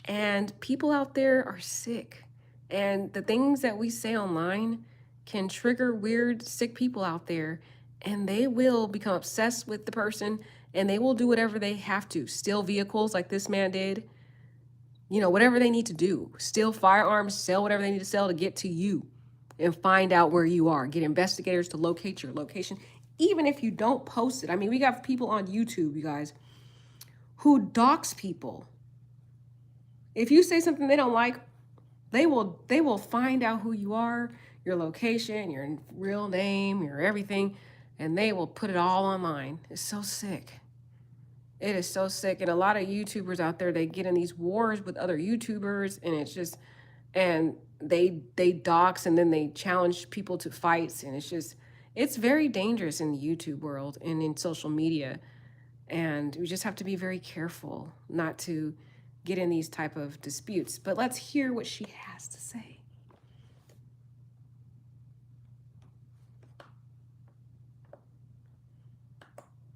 and people out there are sick. And the things that we say online can trigger weird, sick people out there, and they will become obsessed with the person and they will do whatever they have to. Steal vehicles like this man did, whatever they need to do. Steal firearms, sell whatever they need to sell to get to you and find out where you are. Get investigators to locate your location, even if you don't post it. I mean, we got people on YouTube, you guys, who dox people. If you say something they don't like, they will find out who you are, your location, your real name, your everything, and they will put it all online. It's so sick. It is so sick. And a lot of YouTubers out there, they get in these wars with other YouTubers, and it's just, and they dox and then they challenge people to fights, and it's very dangerous in the YouTube world and in social media. And we just have to be very careful not to get in these type of disputes. But let's hear what she has to say.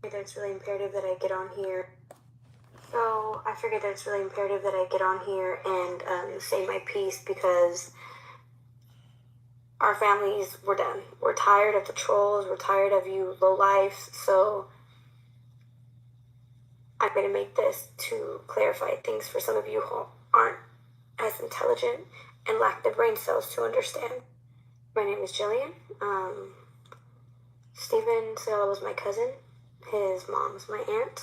That it's really imperative that I get on here. So I figured that it's really imperative that I get on here and say my piece because our families, we're done. We're tired of the trolls. We're tired of you lowlifes. So I'm going to make this to clarify things for some of you who aren't as intelligent and lack the brain cells to understand. My name is Jillian. Stephen Sala was my cousin. His mom's my aunt.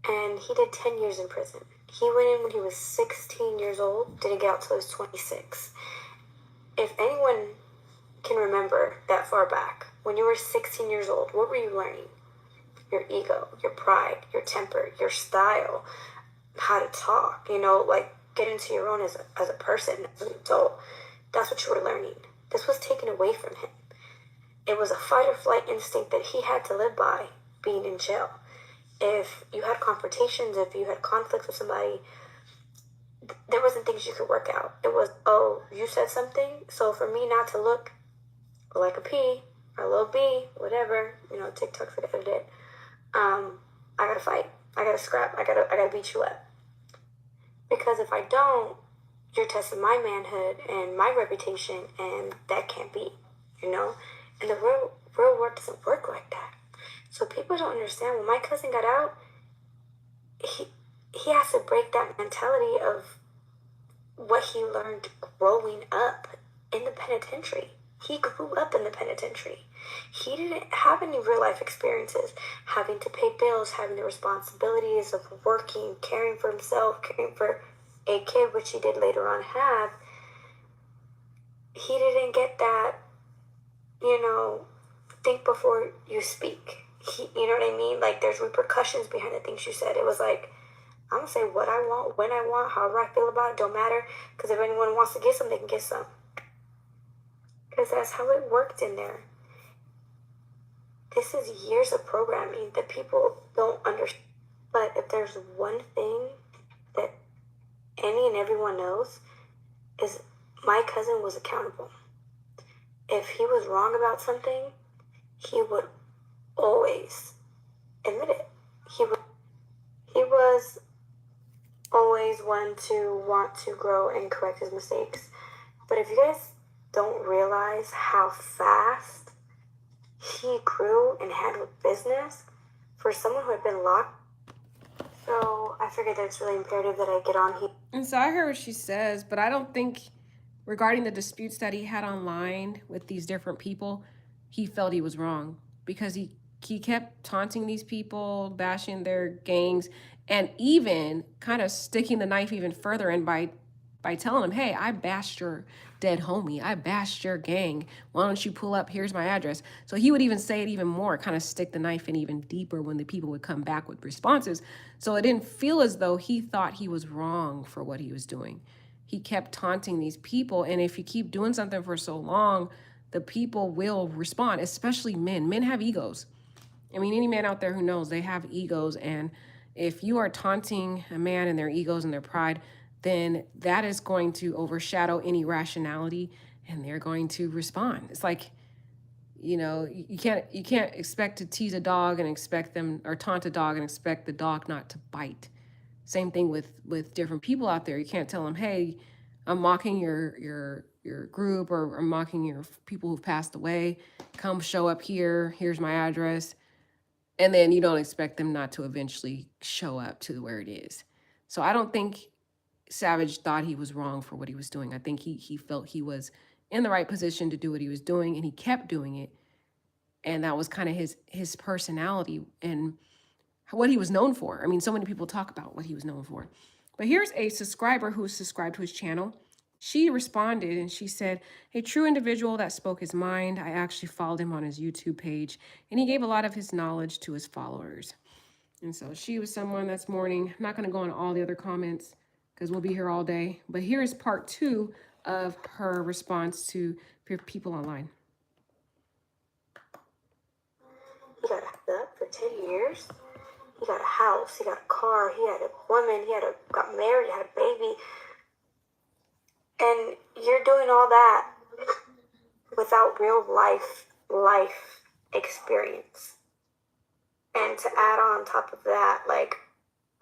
And he did 10 years in prison. He went in when he was 16 years old, didn't get out till he was 26. If anyone can remember that far back, when you were 16 years old, what were you learning? Your ego, your pride, your temper, your style, how to talk, get into your own as a person, as an adult. That's what you were learning. This was taken away from him. It was a fight or flight instinct that he had to live by being in jail. if you had confrontations, if you had conflicts with somebody, there wasn't things you could work out. It was, oh, you said something, so for me not to look like a P or a little B, whatever, TikTok for the edit it, I gotta fight. I gotta scrap. I gotta beat you up. Because if I don't, you're testing my manhood and my reputation, and that can't be, And the real world doesn't work like that. So people don't understand. When my cousin got out, he has to break that mentality of what he learned growing up in the penitentiary. He grew up in the penitentiary. He didn't have any real life experiences, having to pay bills, having the responsibilities of working, caring for himself, caring for a kid, which he did later on have. He didn't get that, think before you speak. You know what I mean? Like, there's repercussions behind the things you said. It was like, I'm going to say what I want, when I want, however I feel about it, don't matter. Because if anyone wants to get some, they can get some. Because that's how it worked in there. This is years of programming that people don't understand. But if there's one thing that any and everyone knows, is my cousin was accountable. If he was wrong about something, he would always admit it. He was always one to want to grow and correct his mistakes. But if you guys don't realize how fast he grew and handled business for someone who had been locked. So I figured that it's really imperative that I get on here. And so I heard what she says, but I don't think regarding the disputes that he had online with these different people, he felt he was wrong because he kept taunting these people, bashing their gangs, and even kind of sticking the knife even further in by telling them, hey, I bashed your dead homie. I bashed your gang. Why don't you pull up? Here's my address. So he would even say it even more, kind of stick the knife in even deeper when the people would come back with responses. So it didn't feel as though he thought he was wrong for what he was doing. He kept taunting these people. And if you keep doing something for so long, the people will respond, especially men. Men have egos. I mean, any man out there who knows, they have egos. And if you are taunting a man and their egos and their pride, then that is going to overshadow any rationality and they're going to respond. It's like, you can't expect to tease a dog and expect them, or taunt a dog and expect the dog not to bite. Same thing with different people out there. You can't tell them, hey, I'm mocking your group, or I'm mocking your people who've passed away. Come show up here. Here's my address. And then you don't expect them not to eventually show up to where it is. So I don't think Savage thought he was wrong for what he was doing. I think he felt he was in the right position to do what he was doing, and he kept doing it. And that was kind of his personality and what he was known for. I mean, so many people talk about what he was known for. But here's a subscriber who's subscribed to his channel. She responded and she said, a true individual that spoke his mind. I actually followed him on his YouTube page, and he gave a lot of his knowledge to his followers. And so she was someone that's mourning. I'm not going to go on all the other comments because we'll be here all day. But here is part 2 of her response to people online. He got up for 10 years. He got a house. He got a car. He had a woman. Got married. Had a baby. And you're doing all that without real life experience. And to add on top of that, like,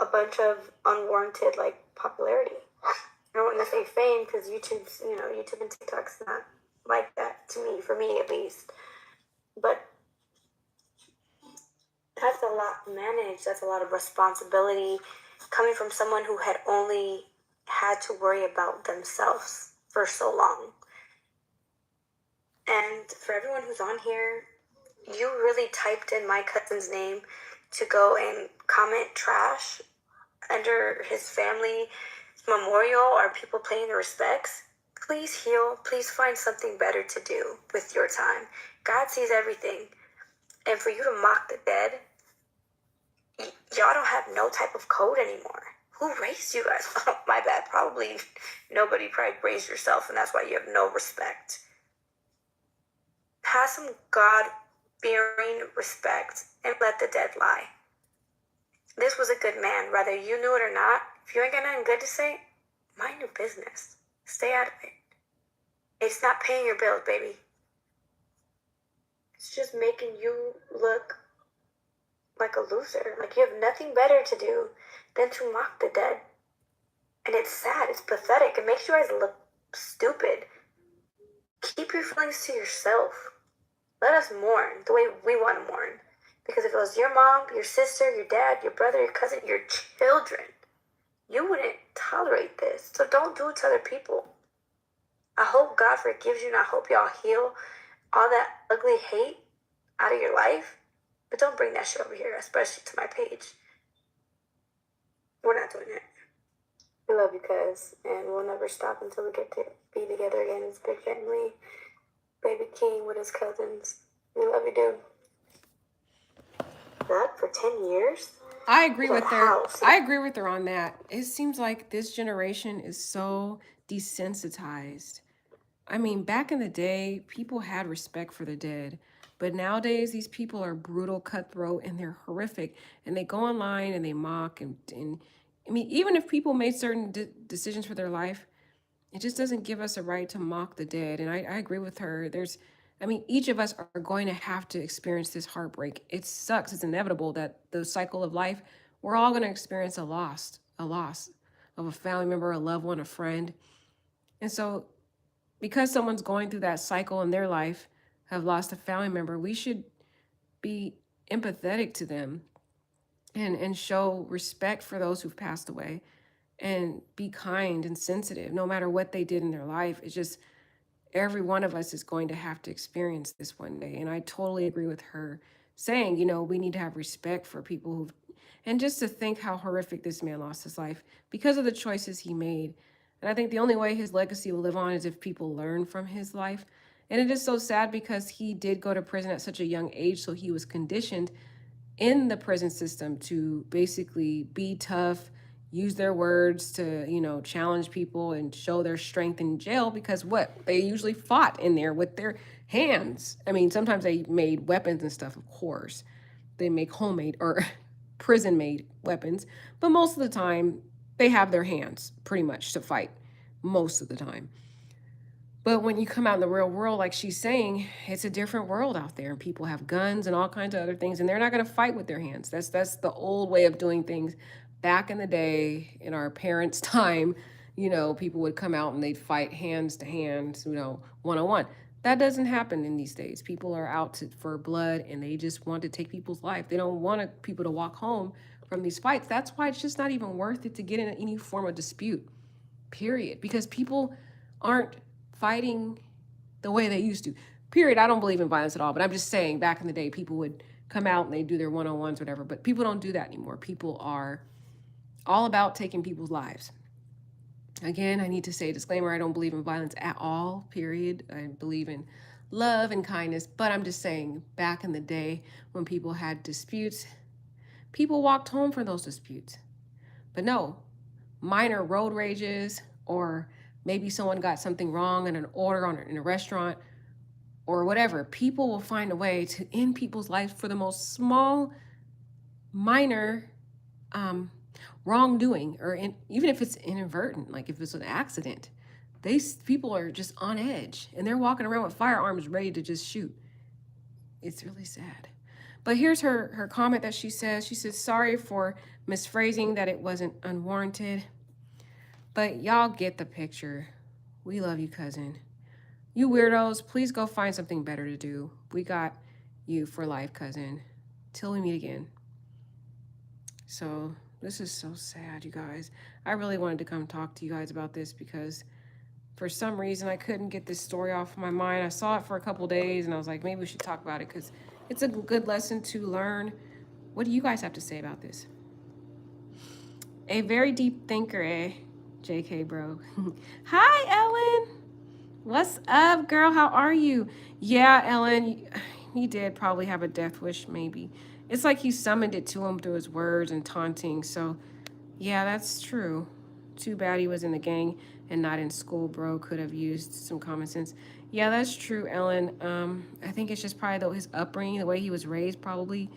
a bunch of unwarranted, like, popularity. I don't want to say fame, because YouTube and TikTok's not like that to me, for me at least. But that's a lot to manage. That's a lot of responsibility coming from someone who had only had to worry about themselves for so long. And for everyone who's on here, you really typed in my cousin's name to go and comment trash under his family's memorial or people paying the respects. Please heal. Please find something better to do with your time. God sees everything. And for you to mock the dead, y'all don't have no type of code anymore. Who raised you guys? Oh, my bad. Probably nobody. Probably raised yourself, and that's why you have no respect. Have some God-fearing respect and let the dead lie. This was a good man, whether you knew it or not. If you ain't got nothing good to say, mind your business. Stay out of it. It's not paying your bills, baby. It's just making you look like a loser. Like you have nothing better to do than to mock the dead. And it's sad. It's pathetic. It makes you guys look stupid. Keep your feelings to yourself. Let us mourn the way we want to mourn. Because if it was your mom, your sister, your dad, your brother, your cousin, your children, you wouldn't tolerate this. So don't do it to other people. I hope God forgives you, and I hope y'all heal all that ugly hate out of your life. But don't bring that shit over here, especially to my page. We're not doing it. We love you, cuz, and we'll never stop until we get to be together again as a big family. Baby King with his cousins. We love you, dude. That for 10 years? I agree with her. House. I agree with her on that. It seems like this generation is so desensitized. I mean, back in the day, people had respect for the dead. But nowadays, these people are brutal, cutthroat, and they're horrific. And they go online and they mock. And I mean, even if people made certain decisions for their life, it just doesn't give us a right to mock the dead. And I agree with her. I mean, each of us are going to have to experience this heartbreak. It sucks. It's inevitable that the cycle of life, we're all going to experience a loss of a family member, a loved one, a friend. And so because someone's going through that cycle in their life, have lost a family member, we should be empathetic to them and show respect for those who've passed away and be kind and sensitive no matter what they did in their life. It's just every one of us is going to have to experience this one day. And I totally agree with her saying, we need to have respect for people who've, and just to think how horrific this man lost his life because of the choices he made. And I think the only way his legacy will live on is if people learn from his life. And it is so sad because he did go to prison at such a young age. So he was conditioned in the prison system to basically be tough, use their words to, challenge people and show their strength in jail because what? They usually fought in there with their hands. I mean, sometimes they made weapons and stuff, of course. They make homemade or prison made weapons, but most of the time they have their hands pretty much to fight most of the time. But when you come out in the real world, like she's saying, it's a different world out there, and people have guns and all kinds of other things, and they're not going to fight with their hands. That's the old way of doing things. Back in the day, in our parents' time, people would come out and they'd fight hands to hands, one-on-one. That doesn't happen in these days. People are out for blood, and they just want to take people's life. They don't want people to walk home from these fights. That's why it's just not even worth it to get in any form of dispute, period, because people aren't fighting the way they used to. Period. I don't believe in violence at all, but I'm just saying back in the day, people would come out and they do their one-on-ones, whatever, but people don't do that anymore. People are all about taking people's lives. Again, I need to say disclaimer, I don't believe in violence at all, period. I believe in love and kindness, but I'm just saying back in the day when people had disputes, people walked home from those disputes. But no, minor road rages, or maybe someone got something wrong in an order in a restaurant or whatever, people will find a way to end people's lives for the most small, minor wrongdoing, or even if it's inadvertent, like if it's an accident. These people are just on edge, and they're walking around with firearms ready to just shoot. It's really sad. But here's her comment that she says. She says, sorry for misphrasing that it wasn't unwarranted. But y'all get the picture. We love you, cousin. You weirdos, please go find something better to do. We got you for life, cousin. Till we meet again. So this is so sad, you guys. I really wanted to come talk to you guys about this because for some reason I couldn't get this story off my mind. I saw it for a couple days and I was like, maybe we should talk about it because it's a good lesson to learn. What do you guys have to say about this? A very deep thinker, eh? JK, bro. Hi, Ellen. What's up, girl? How are you? Yeah, Ellen, he did probably have a death wish, maybe. It's like he summoned it to him through his words and taunting. So, yeah, that's true. Too bad he was in the gang and not in school, bro. Could have used some common sense. Yeah, that's true, Ellen. I think it's just probably his upbringing, the way he was raised, probably.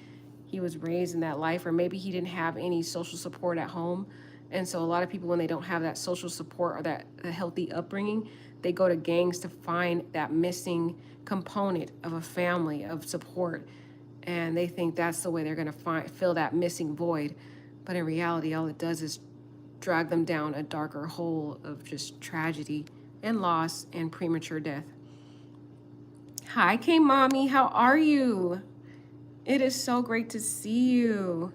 he was raised in that life, or maybe he didn't have any social support at home. And so a lot of people, when they don't have that social support or that healthy upbringing, they go to gangs to find that missing component of a family of support. And they think that's the way they're going to fill that missing void. But in reality, all it does is drag them down a darker hole of just tragedy and loss and premature death. Hi, K Mommy, how are you? It is so great to see you.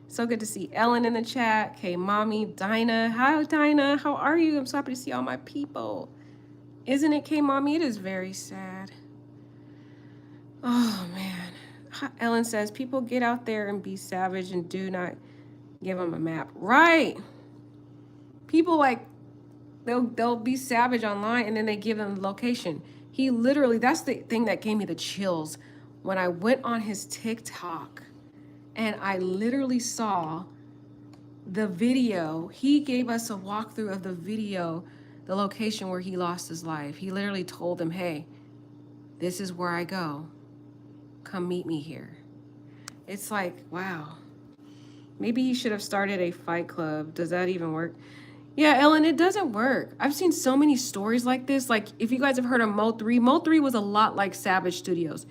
So good to see Ellen in the chat. K Mommy, Dinah. Hi, Dinah. How are you? I'm so happy to see all my people. Isn't it, K Mommy? It is very sad. Oh, man. Ellen says, people get out there and be savage and do not give them a map. Right. People like, they'll be savage online and then they give them the location. He literally, that's the thing that gave me the chills. When I went on his TikTok and I literally saw the video, he gave us a walkthrough of the video, the location where he lost his life. He literally told them, hey, this is where I go. Come meet me here. It's like, wow. Maybe he should have started a fight club. Does that even work? Yeah, Ellen, it doesn't work. I've seen so many stories like this. Like, if you guys have heard of Mo3, Mo3 was a lot like Savage Studios.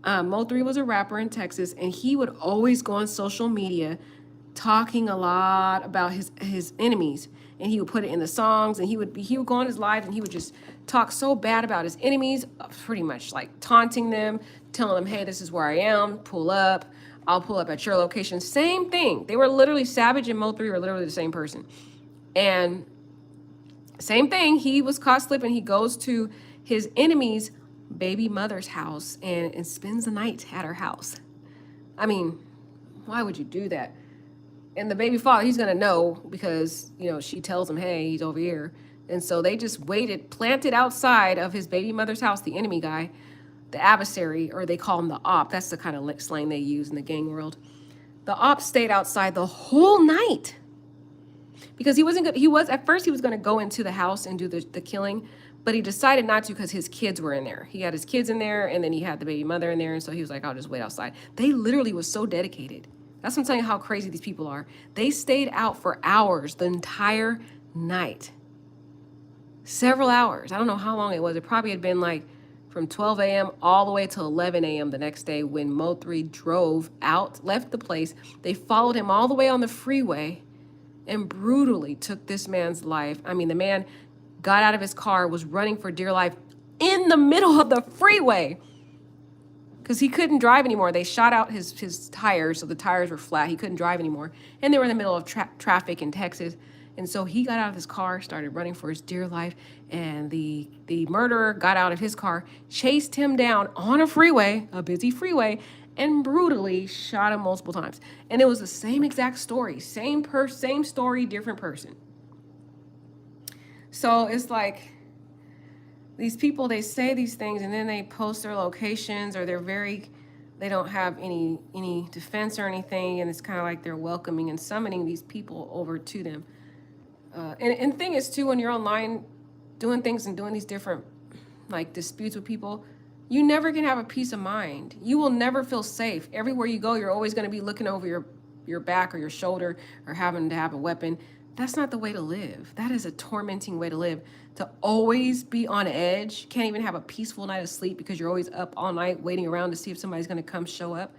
Mo3 was a rapper in Texas, and he would always go on social media talking a lot about his enemies, and he would put it in the songs, and he would go on his live, and he would just talk so bad about his enemies, pretty much like taunting them, telling them, hey, this is where I am, pull up, I'll pull up at your location. Same thing. They were literally, Savage and Mo3 were literally the same person. And same thing, he was caught slipping. He goes to his enemy's baby mother's house and spends the night at her house. I mean, why would you do that? And the baby father, he's going to know because, you know, she tells him, hey, he's over here. And so they just waited, planted outside of his baby mother's house, the enemy guy, the adversary, or they call him the op. That's the kind of slang they use in the gang world. The op stayed outside the whole night because he wasn't good. At first he was going to go into the house and do the killing, but he decided not to because his kids were in there. He had his kids in there, and then he had the baby mother in there, and so he was like, I'll just wait outside. They literally was so dedicated. That's what I'm telling you how crazy these people are. They stayed out for hours the entire night. Several hours. I don't know how long it was. It probably had been like from 12 a.m. all the way to 11 a.m. the next day when Mo3 drove out, left the place. They followed him all the way on the freeway and brutally took this man's life. I mean, the man got out of his car, was running for dear life in the middle of the freeway because he couldn't drive anymore. They shot out his tires, so the tires were flat. He couldn't drive anymore. And they were in the middle of traffic in Texas. And so he got out of his car, started running for his dear life, and the murderer got out of his car, chased him down on a freeway, a busy freeway, and brutally shot him multiple times. And it was the same exact story, same story, different person. So it's like these people, they say these things and then they post their locations, or they don't have any defense or anything, and it's kind of like they're welcoming and summoning these people over to them. And the thing is too, when you're online doing things and doing these different like disputes with people, you never can have a peace of mind. You will never feel safe. Everywhere you go, you're always going to be looking over your back or your shoulder or having to have a weapon. That's not the way to live. That is a tormenting way to live. To always be on edge, can't even have a peaceful night of sleep because you're always up all night waiting around to see if somebody's going to come show up.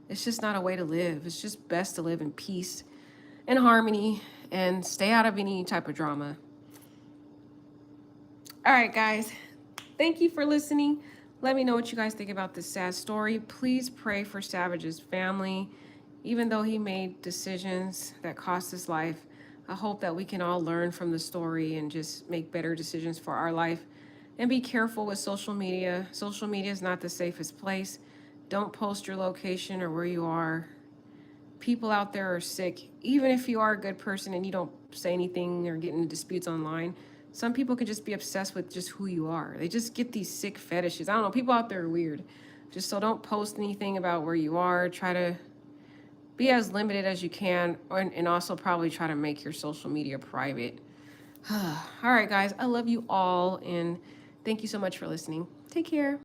It's just not a way to live. It's just best to live in peace and harmony and stay out of any type of drama. All right, guys. Thank you for listening. Let me know what you guys think about this sad story. Please pray for Savage's family. Even though he made decisions that cost his life, I hope that we can all learn from the story and just make better decisions for our life. And be careful with social media. Social media is not the safest place. Don't post your location or where you are. People out there are sick. Even if you are a good person and you don't say anything or get into disputes online, some people can just be obsessed with just who you are. They just get these sick fetishes. I don't know. People out there are weird. Just so don't post anything about where you are. Try to be as limited as you can, and also probably try to make your social media private. All right, guys. I love you all, and thank you so much for listening. Take care.